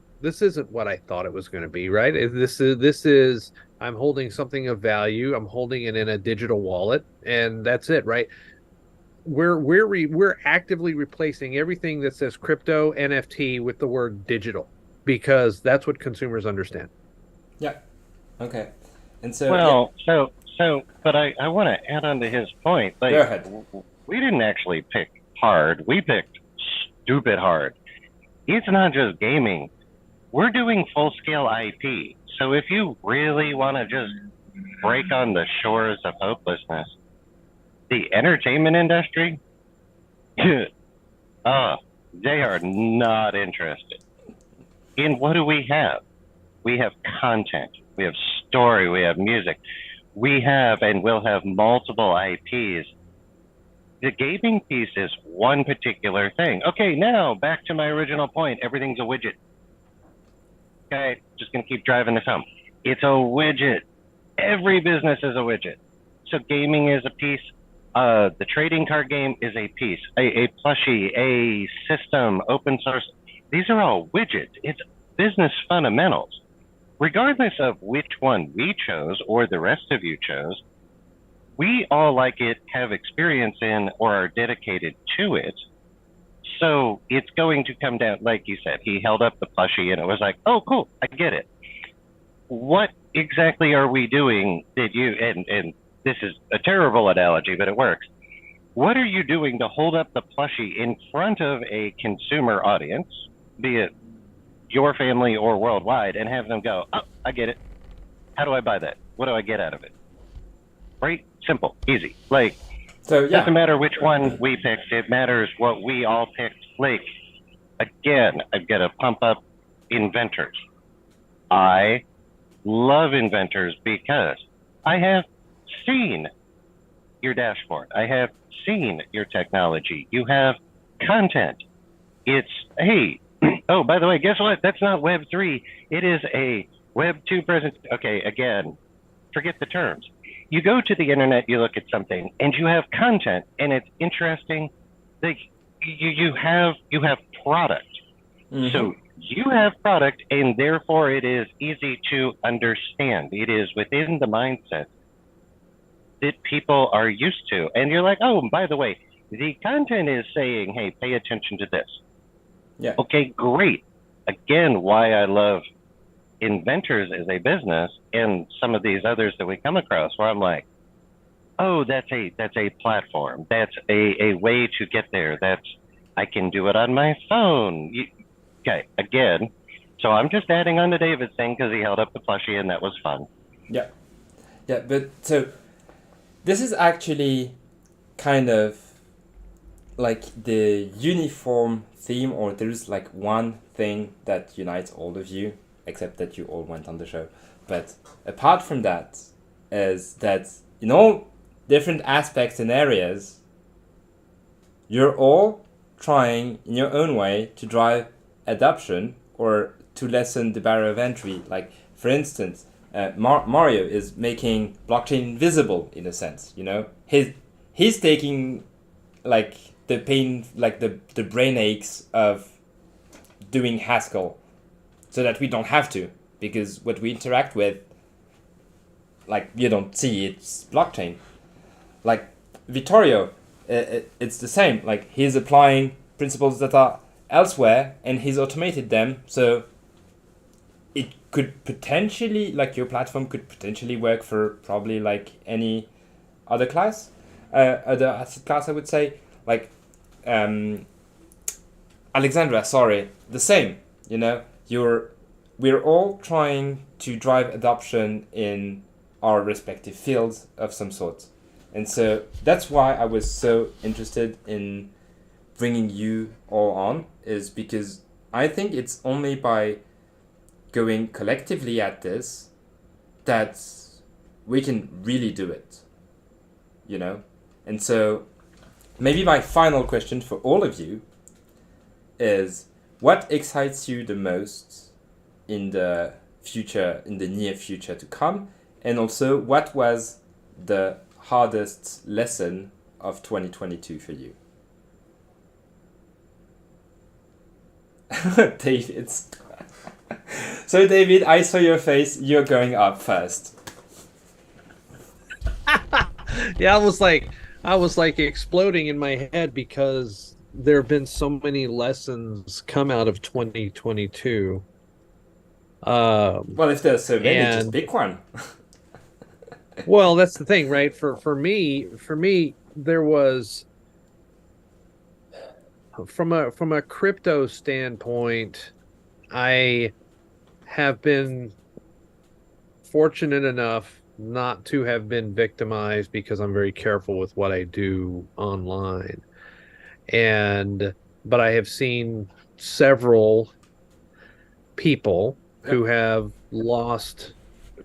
what I thought it was going to be, right? This is I'm holding something of value. I'm holding it in a digital wallet, and that's it, right? We're actively replacing everything that says crypto NFT with the word digital, because that's what consumers understand. Yeah. Okay. And so well, but I want to add on to his point. Like, go ahead. We didn't actually pick hard. We picked stupid hard. It's not just gaming. We're doing full-scale IP. So if you really want to just break on the shores of hopelessness, the entertainment industry, they are not interested. In what do we have? We have content, we have story, we have music, we have and will have multiple IPs. The gaming piece is one particular thing. Okay, now back to my original point. Everything's a widget. Okay, just gonna keep driving this home. It's a widget. Every business is a widget. So gaming is a piece. The trading card game is a piece. A plushie, a system, open source. These are all widgets. It's business fundamentals. Regardless of which one we chose or the rest of you chose, we all like it, have experience in, or are dedicated to it. So it's going to come down, like you said, he held up the plushie and it was like, oh, cool, I get it. What exactly are we doing? And this is a terrible analogy, but it works. What are you doing to hold up the plushie in front of a consumer audience, be it your family or worldwide, and have them go, oh, I get it. How do I buy that? What do I get out of it? Right? Simple, easy. Like, so, yeah. Doesn't matter which one we picked. It matters what we all picked. Like, again, I've got to pump up inventors. I love inventors because I have seen your dashboard. I have seen your technology. You have content. It's, hey, oh, by the way, guess what? That's not Web3. It is a Web2 present. Okay, again, forget the terms. You go to the internet, you look at something, and you have content, and it's interesting. Like, you have product. Mm-hmm. So you have product, and therefore it is easy to understand. It is within the mindset that people are used to. And you're like, oh, by the way, the content is saying, hey, pay attention to this. Yeah. Okay, great. Again, why I love inventors as a business and some of these others that we come across where I'm like, oh, that's a platform. That's a way to get there. I can do it on my phone. Okay, again, so I'm just adding on to David's thing because he held up the plushie and that was fun. Yeah. Yeah, but so this is actually kind of like the uniform theme, or there's like one thing that unites all of you, except that you all went on the show. But apart from that, is that in all different aspects and areas, you're all trying in your own way to drive adoption or to lessen the barrier of entry. Like, for instance, Mario is making blockchain visible in a sense. You know, he's taking like the pain, like the brain aches of doing Haskell, so that we don't have to, because what we interact with, like, you don't see it's blockchain. Like Vittorio, it's the same. Like, he's applying principles that are elsewhere and he's automated them, so it could potentially, like, your platform could potentially work for probably like any other class, other asset class, I would say. Like Alexandra, sorry, the same. You know, we're all trying to drive adoption in our respective fields of some sort. And so that's why I was so interested in bringing you all on, is because I think it's only by going collectively at this that we can really do it, you know? And so maybe my final question for all of you is, what excites you the most in the future, in the near future to come? And also, what was the hardest lesson of 2022 for you? David. So David, I saw your face. You're going up first. Yeah, I was like exploding in my head because there have been so many lessons come out of 2022. Well, if there's so many, just pick one. Well, that's the thing, right? For me, there was, from a crypto standpoint, I have been fortunate enough not to have been victimized because I'm very careful with what I do online. But I have seen several people who have lost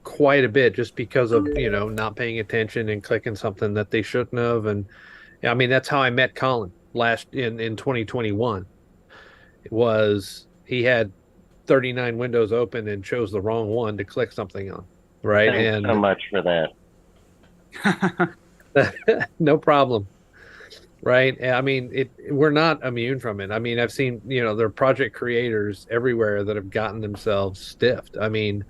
quite a bit just because of, you know, not paying attention and clicking something that they shouldn't have. And I mean, that's how I met Colin in 2021. It was, he had 39 windows open and chose the wrong one to click something on, right? Thanks so much for that. No problem. Right. I mean, we're not immune from it. I mean, I've seen, you know, there are project creators everywhere that have gotten themselves stiffed. I mean,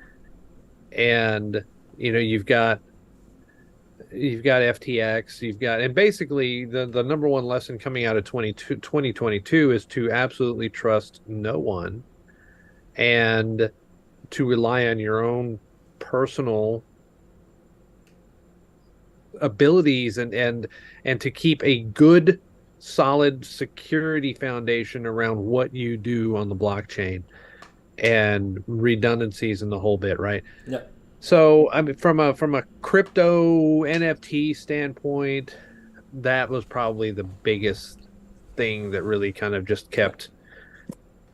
and, you know, you've got FTX, and basically the number one lesson coming out of 2022 is to absolutely trust no one and to rely on your own personal abilities and to keep a good, solid security foundation around what you do on the blockchain and redundancies and the whole bit, right? Yeah. So I mean, from a crypto NFT standpoint, that was probably the biggest thing that really kind of just kept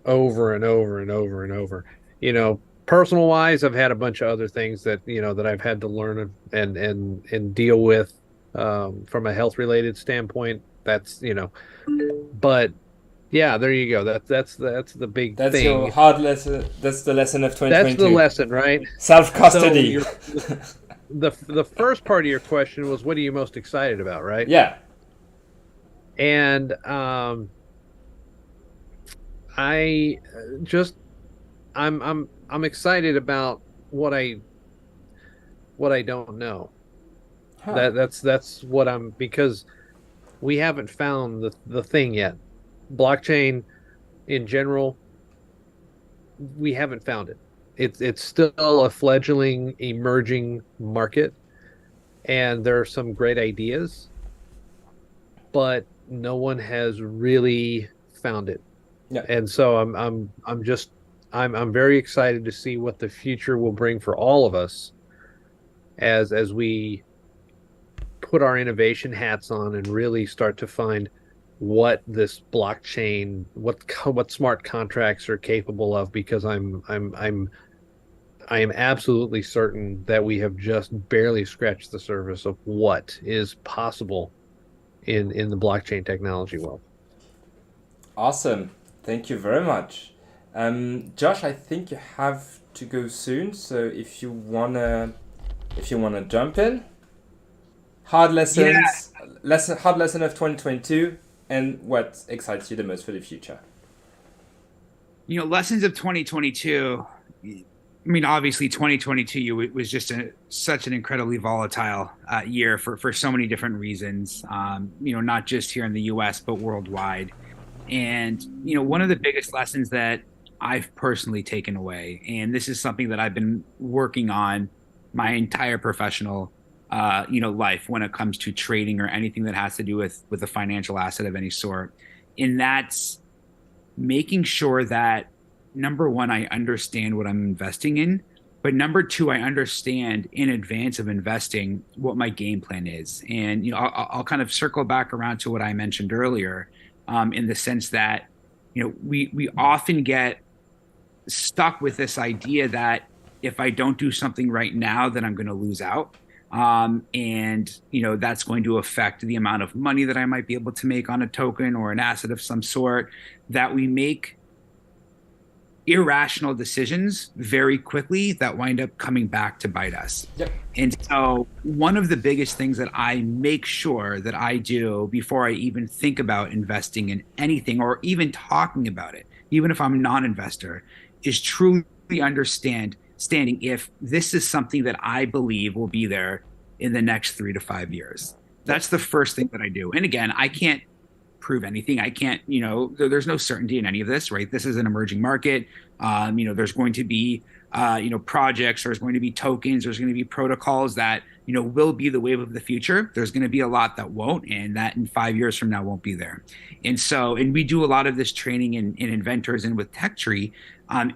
over and over and over and over. You know, personal wise, I've had a bunch of other things that, you know, that I've had to learn and deal with from a health related standpoint. That's, you know, but yeah, there you go. That's the big thing. That's your hard lesson. That's the lesson of 2022. That's the lesson, right? Self-custody. So the first part of your question was, what are you most excited about, right? Yeah. And I'm excited about what I don't know. Huh. That's what I'm, because we haven't found the thing yet. Blockchain in general, we haven't found it. It's still a fledgling, emerging market, and there are some great ideas, but no one has really found it. Yeah. And so I'm very excited to see what the future will bring for all of us as we put our innovation hats on and really start to find what this blockchain, what smart contracts are capable of, because I am absolutely certain that we have just barely scratched the surface of what is possible in the blockchain technology world. Awesome. Thank you very much. Josh, I think you have to go soon, so if you wanna jump in. Hard lessons, hard lesson of 2022, and what excites you the most for the future? Lessons of 2022. I mean, obviously, 2022 was just such an incredibly volatile year for so many different reasons. Not just here in the U.S. but worldwide. And one of the biggest lessons that I've personally taken away, and this is something that I've been working on my entire professional life when it comes to trading or anything that has to do with a financial asset of any sort, and that's making sure that, number one, I understand what I'm investing in, but number two, I understand in advance of investing what my game plan is. And I'll kind of circle back around to what I mentioned earlier, in the sense that we often get stuck with this idea that if I don't do something right now, then I'm going to lose out. And that's going to affect the amount of money that I might be able to make on a token or an asset of some sort, that we make irrational decisions very quickly that wind up coming back to bite us. Yep. And so one of the biggest things that I make sure that I do before I even think about investing in anything or even talking about it, even if I'm a non-investor, is truly understanding if this is something that I believe will be there in the next 3 to 5 years. That's the first thing that I do. And again, I can't prove anything. I can't, there's no certainty in any of this, right? This is an emerging market. There's going to be, projects, there's going to be tokens, there's going to be protocols that, will be the wave of the future. There's going to be a lot that won't, and that in 5 years from now won't be there. And we do a lot of this training in inventors and with TechTree,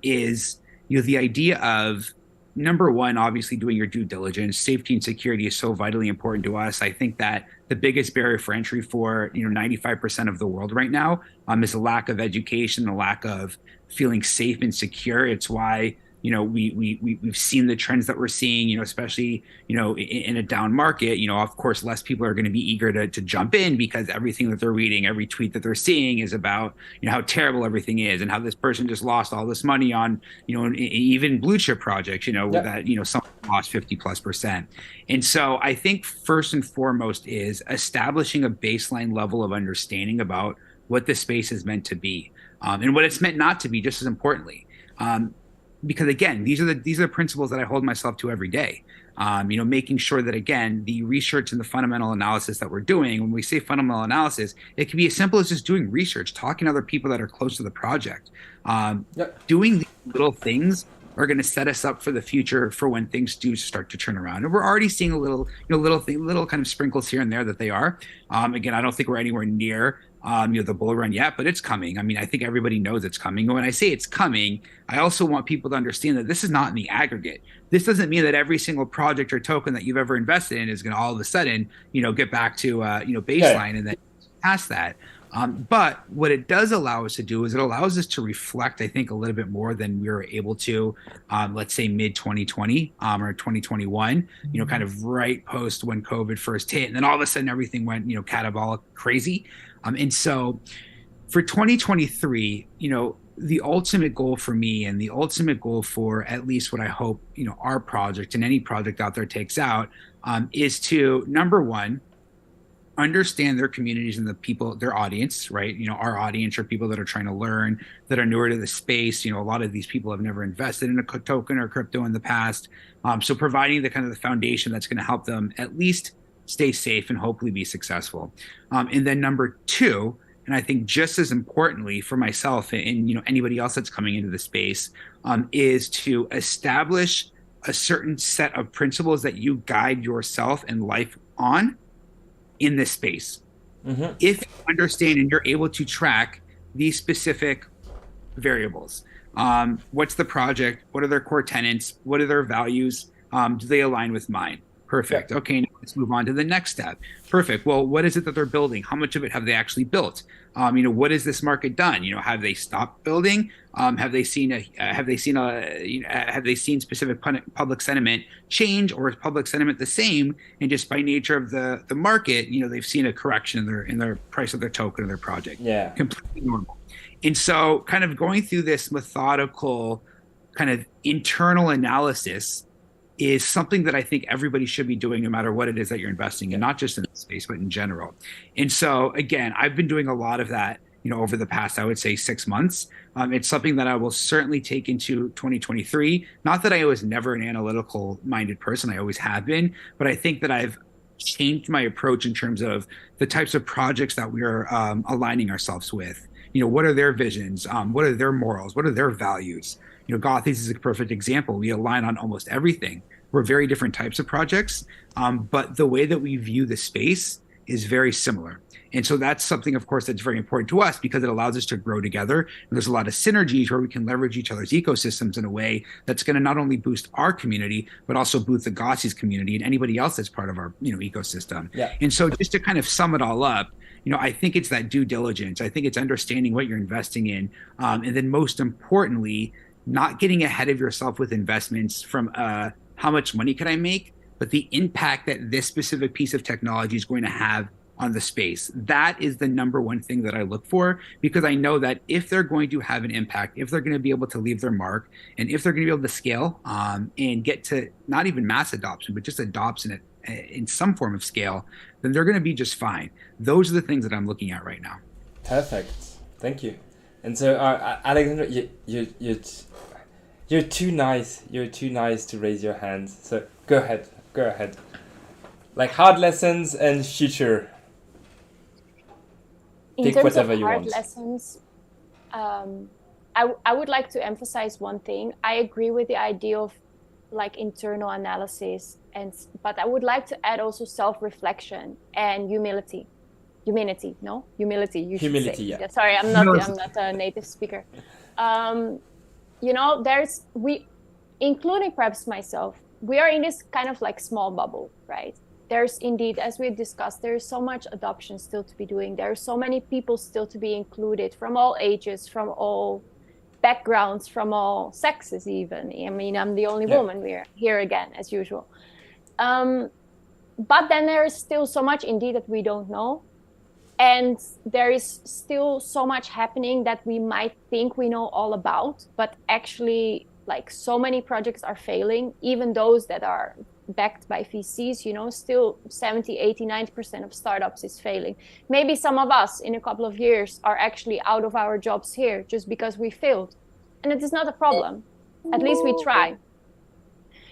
is, the idea of, number one, obviously doing your due diligence. Safety and security is so vitally important to us. I think that the biggest barrier for entry for 95% of the world right now is a lack of education, a lack of feeling safe and secure. It's why we've seen the trends that we're seeing, especially in a down market. Of course, less people are going to be eager to jump in, because everything that they're reading, every tweet that they're seeing is about how terrible everything is and how this person just lost all this money on even blue chip projects, that someone lost 50+%. And so I think first and foremost is establishing a baseline level of understanding about what the space is meant to be, and what it's meant not to be, just as importantly. Because again, these are the principles that I hold myself to every day. Making sure that, again, the research and the fundamental analysis that we're doing, when we say fundamental analysis, it can be as simple as just doing research, talking to other people that are close to the project. Doing these little things are going to set us up for the future for when things do start to turn around. And we're already seeing a little kind of sprinkles here and there that they are. Again, I don't think we're anywhere near the bull run yet, but it's coming. I mean, I think everybody knows it's coming. And when I say it's coming, I also want people to understand that this is not in the aggregate. This doesn't mean that every single project or token that you've ever invested in is going to all of a sudden, get back to baseline and then past that. But what it does allow us to do is it allows us to reflect, I think, a little bit more than we were able to, let's say mid 2020 or 2021, kind of right post when COVID first hit. And then all of a sudden everything went, catabolic crazy. And so for 2023, the ultimate goal for me and the ultimate goal for at least what I hope, our project and any project out there takes out, is to, number one, understand their communities and the people, their audience, right? Our audience are people that are trying to learn, that are newer to the space. A lot of these people have never invested in a token or crypto in the past. So providing the kind of the foundation that's going to help them at least stay safe and hopefully be successful. And then number two, and I think just as importantly for myself and anybody else that's coming into the space, is to establish a certain set of principles that you guide yourself and life on in this space. Mm-hmm. If you understand and you're able to track these specific variables, what's the project? What are their core tenets? What are their values? Do they align with mine? Perfect. Okay, now let's move on to the next step. Perfect. Well, what is it that they're building? How much of it have they actually built? What has this market done? Have they stopped building? Have they seen specific public sentiment change, or is public sentiment the same? And just by nature of the market, they've seen a correction in their price of their token or their project. Yeah. Completely normal. And so, kind of going through this methodical kind of internal analysis is something that I think everybody should be doing, no matter what it is that you're investing in, not just in this space, but in general. And so, again, I've been doing a lot of that, over the past, I would say, 6 months. It's something that I will certainly take into 2023. Not that I was never an analytical-minded person, I always have been, but I think that I've changed my approach in terms of the types of projects that we are aligning ourselves with. What are their visions? What are their morals? What are their values? Gothies is a perfect example. We align on almost everything. We're very different types of projects, but the way that we view the space is very similar. And so that's something, of course, that's very important to us because it allows us to grow together. And there's a lot of synergies where we can leverage each other's ecosystems in a way that's going to not only boost our community, but also boost the Gothies community and anybody else that's part of our ecosystem. Yeah. And so just to kind of sum it all up, I think it's that due diligence. I think it's understanding what you're investing in. And then most importantly, not getting ahead of yourself with investments from how much money can I make, but the impact that this specific piece of technology is going to have on the space. That is the number one thing that I look for, because I know that if they're going to have an impact, if they're going to be able to leave their mark, and if they're going to be able to scale and get to not even mass adoption, but just adoption in some form of scale, then they're going to be just fine. Those are the things that I'm looking at right now. Perfect. Thank you. And so, Alexandra, you're too nice. You're too nice to raise your hands. So go ahead. Go ahead. Like hard lessons and future. In Pick terms whatever of you hard want. lessons, I would like to emphasize one thing. I agree with the idea of like internal analysis, but I would like to add also self-reflection and humility. Humility, you should say. Yeah. Sorry, I'm not a native speaker. Including perhaps myself, we are in this kind of like small bubble, right? There's indeed, as we discussed, there's so much adoption still to be doing. There are so many people still to be included from all ages, from all backgrounds, from all sexes even. I mean, I'm the only woman. We're here again, as usual. But then there is still so much indeed that we don't know. And there is still so much happening that we might think we know all about, but actually, like, so many projects are failing, even those that are backed by VCs, still 70, 80, 90% of startups is failing. Maybe some of us in a couple of years are actually out of our jobs here just because we failed. And it is not a problem. At least we try.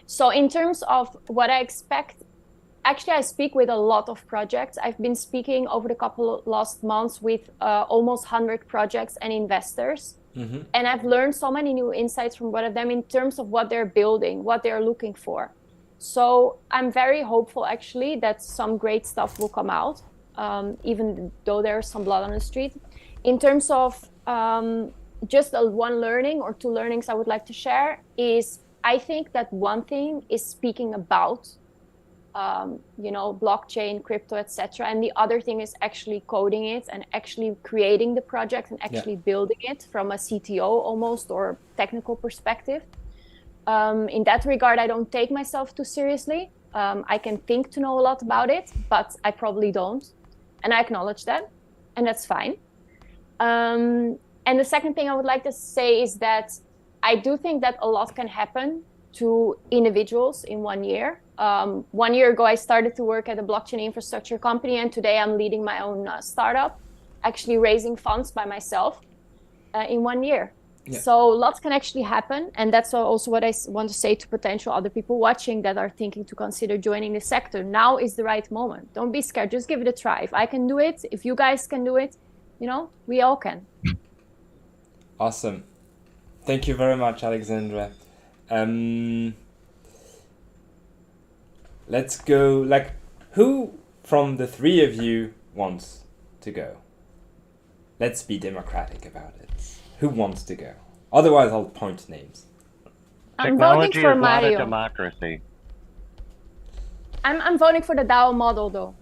So in terms of what I expect, actually, I speak with a lot of projects. I've been speaking over the couple of last months with almost 100 projects and investors. Mm-hmm. And I've learned so many new insights from one of them in terms of what they're building, what they're looking for. So I'm very hopeful, actually, that some great stuff will come out, even though there's some blood on the street. In terms of just one learning or two learnings I would like to share is, I think that one thing is speaking about blockchain, crypto, etc. And the other thing is actually coding it and actually creating the project and actually building it from a CTO almost or technical perspective. In that regard, I don't take myself too seriously. I can think to know a lot about it, but I probably don't. And I acknowledge that, and that's fine. And the second thing I would like to say is that I do think that a lot can happen to individuals in 1 year. 1 year ago, I started to work at a blockchain infrastructure company, and today I'm leading my own startup, actually raising funds by myself in 1 year. Yeah. So lots can actually happen, and that's also what I want to say to potential other people watching that are thinking to consider joining the sector. Now is the right moment. Don't be scared. Just give it a try. If I can do it, if you guys can do it, we all can. Awesome. Thank you very much, Alexandra. Let's go, who from the three of you wants to go? Let's be democratic about it. Who wants to go? Otherwise, I'll point names. I'm voting for Mario. Not a democracy. I'm voting for the DAO model though.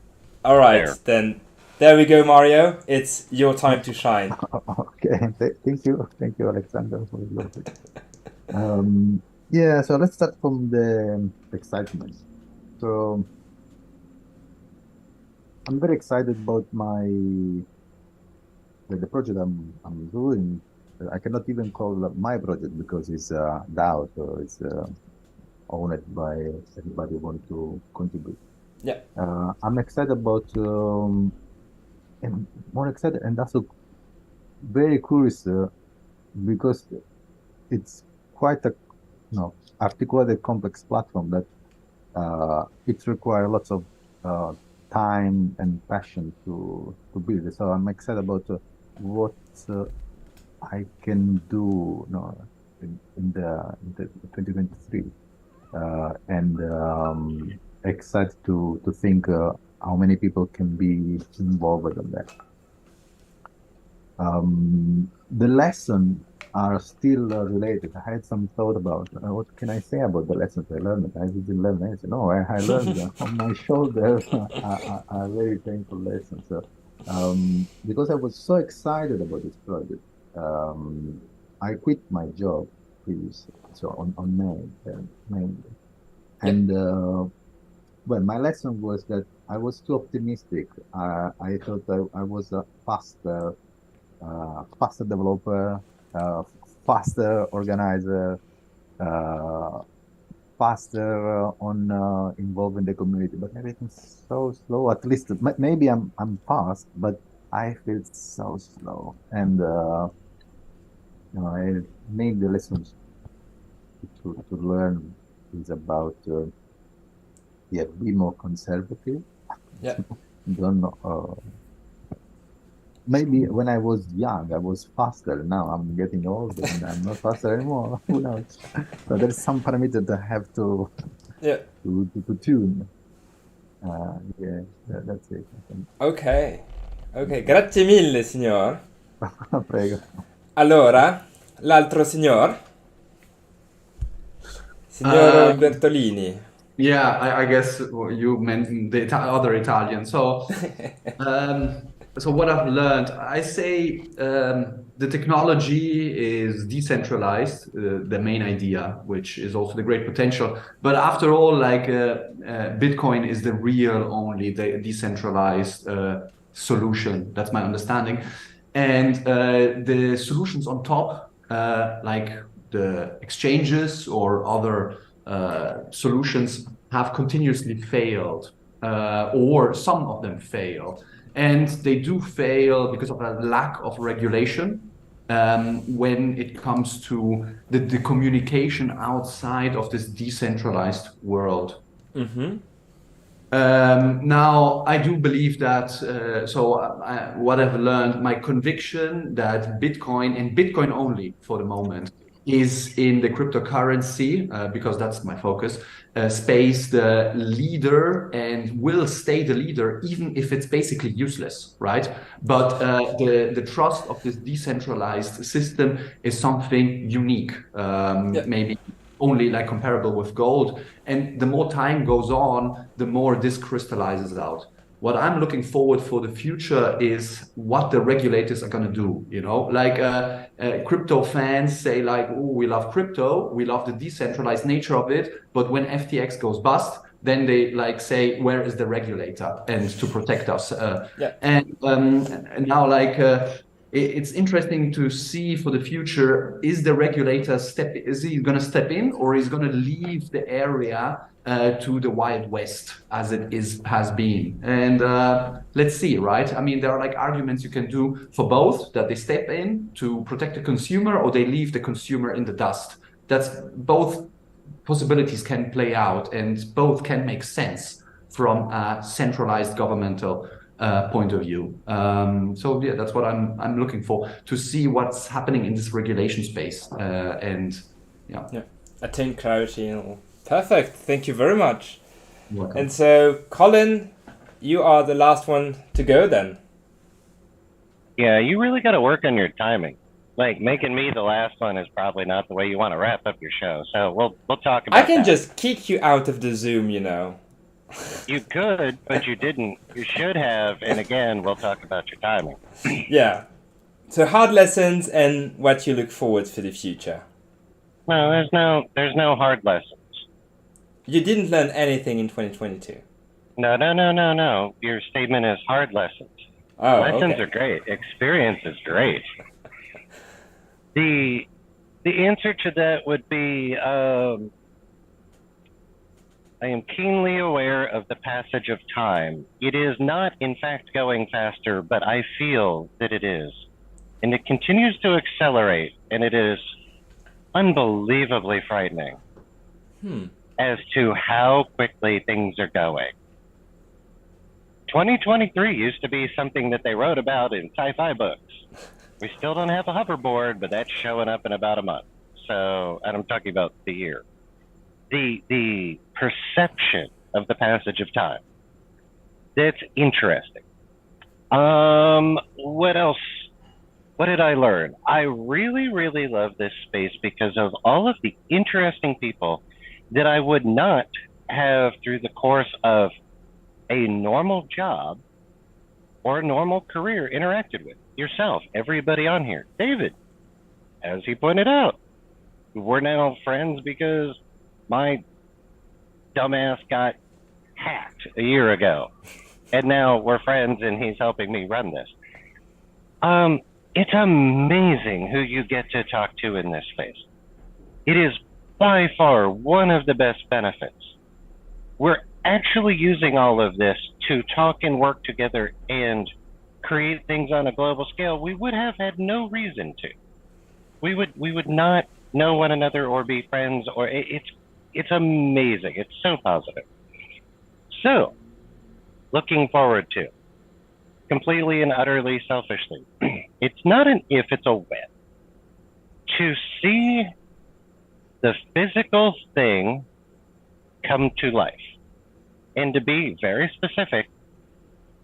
All right, There. then there we go, Mario. It's your time to shine. Okay, thank you, Alexander, for your yeah. So let's start from the excitement. So I'm very excited about the project I'm doing. I cannot even call it my project because it's DAO, so it's owned by everybody who want to contribute. Yeah. I'm excited about and more excited and also very curious because it's quite a articulated complex platform that it requires lots of time and passion to build it. So I'm excited about what I can do, in the 2023, and excited to think how many people can be involved in that. The lessons are still related. I had some thought about what can I say about the lessons I learned. I didn't learn anything. No, I learned on my shoulder a very painful lesson. So, because I was so excited about this project, I quit my job previously, so on May. And well, my lesson was that I was too optimistic. I thought I was a faster developer, faster organizer, faster on involved in the community, but everything's so slow. At least maybe I'm fast, but I feel so slow. And I made the lessons to learn is about be more conservative. Yeah. Don't know. Maybe when I was young, I was faster. Now I'm getting old and I'm not faster anymore. Who knows? So there's some parameter that I have to tune. Yeah, that's it. Ok, grazie mille, signor. Prego. Allora, l'altro signor? Signor Bertolini. Yeah, I guess you meant the other Italian. So, so what I've learned, I say the technology is decentralized, the main idea, which is also the great potential. But after all, like Bitcoin is the real only the decentralized solution. That's my understanding. And the solutions on top, like the exchanges or other solutions, have continuously failed, or some of them fail. And they do fail because of a lack of regulation when it comes to the communication outside of this decentralized world. Mm-hmm. Now, I do believe that, what I've learned, my conviction that Bitcoin, and Bitcoin only for the moment, is in the cryptocurrency, because that's my focus, space, the leader, and will stay the leader, even if it's basically useless, right? But the trust of this decentralized system is something unique, maybe only like comparable with gold. And the more time goes on, the more this crystallizes out. What I'm looking forward for the future is what the regulators are going to do. Like crypto fans say, like, oh, we love crypto, we love the decentralized nature of it, but when FTX goes bust, then they like say, where is the regulator and to protect us? And now, like, it's interesting to see for the future, is the regulator is he going to step in, or is going to leave the area to the Wild West as it has been? And let's see, right? I mean, there are like arguments you can do for both, that they step in to protect the consumer, or they leave the consumer in the dust. That's both possibilities can play out, and both can make sense from a centralized governmental point of view. So yeah, that's what I'm looking for, to see what's happening in this regulation space. And attain clarity. Perfect. Thank you very much. You're welcome. And so, Colin, you are the last one to go then. Yeah, you really got to work on your timing. Like, making me the last one is probably not the way you want to wrap up your show. So we'll talk about I can that. just kick you out of the Zoom, You could, but you didn't. You should have. And again, we'll talk about your timing. Yeah. So hard lessons and what you look forward for the future. No, there's no hard lessons. You didn't learn anything in 2022. No. Your statement is hard lessons. Oh, Lessons okay. are great. Experience is great. The answer to that would be I am keenly aware of the passage of time. It is not, in fact, going faster, but I feel that it is. And it continues to accelerate, and it is unbelievably frightening as to how quickly things are going. 2023 used to be something that they wrote about in sci-fi books. We still don't have a hoverboard, but that's showing up in about a month. So, and I'm talking about the year. The perception of the passage of time. That's interesting. What else? What did I learn? I really, really love this space because of all of the interesting people that I would not have through the course of a normal job or a normal career interacted with. Yourself, everybody on here. David, as he pointed out, we're now friends because my dumbass got hacked a year ago. And now we're friends and he's helping me run this. It's amazing who you get to talk to in this space. It is by far one of the best benefits. We're actually using all of this to talk and work together and create things on a global scale we would have had no reason to. We would not know one another or be friends, or it's amazing. It's so positive. So, looking forward to, completely and utterly selfishly, it's not an if, it's a when. To see the physical thing come to life. And to be very specific,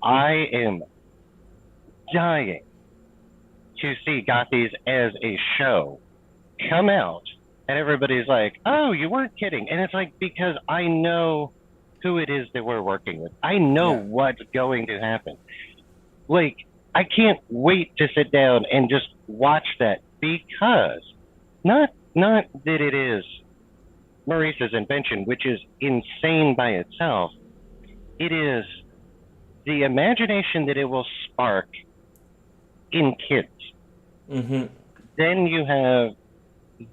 I am dying to see Gothies as a show come out and everybody's like, oh, you weren't kidding. And it's like, because I know who it is that we're working with. I know what's going to happen. Like, I can't wait to sit down and just watch that, because not that it is Maurice's invention, which is insane by itself. It is the imagination that it will spark in kids. Mm-hmm. Then you have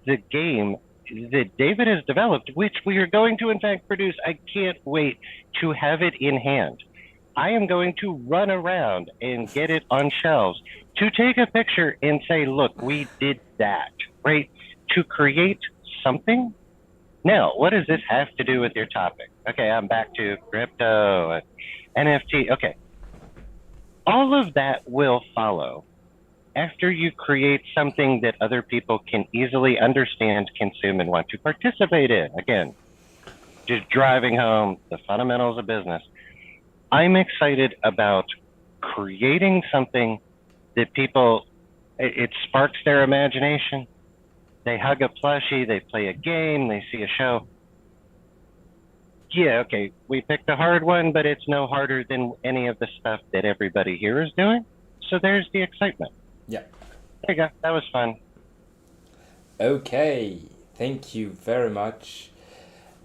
the game that David has developed, which we are going to in fact produce. I can't wait to have it in hand. I am going to run around and get it on shelves to take a picture and say, look, we did that, right? To create something. Now, what does this have to do with your topic? Okay, I'm back to crypto, NFT. Okay. All of that will follow after you create something that other people can easily understand, consume, and want to participate in. Again, just driving home the fundamentals of business. I'm excited about creating something that people, it sparks their imagination. They hug a plushie, they play a game, they see a show. Yeah, okay, we picked a hard one, but it's no harder than any of the stuff that everybody here is doing. So there's the excitement. Yeah. There you go. That was fun. Okay. Thank you very much.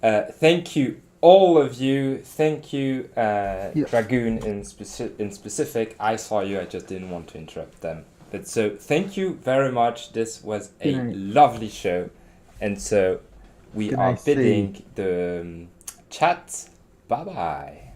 Thank you, all of you. Thank you, Dragoon in specific. I saw you. I just didn't want to interrupt them. But so thank you very much. This was a lovely show. And so we are bidding the chat bye-bye.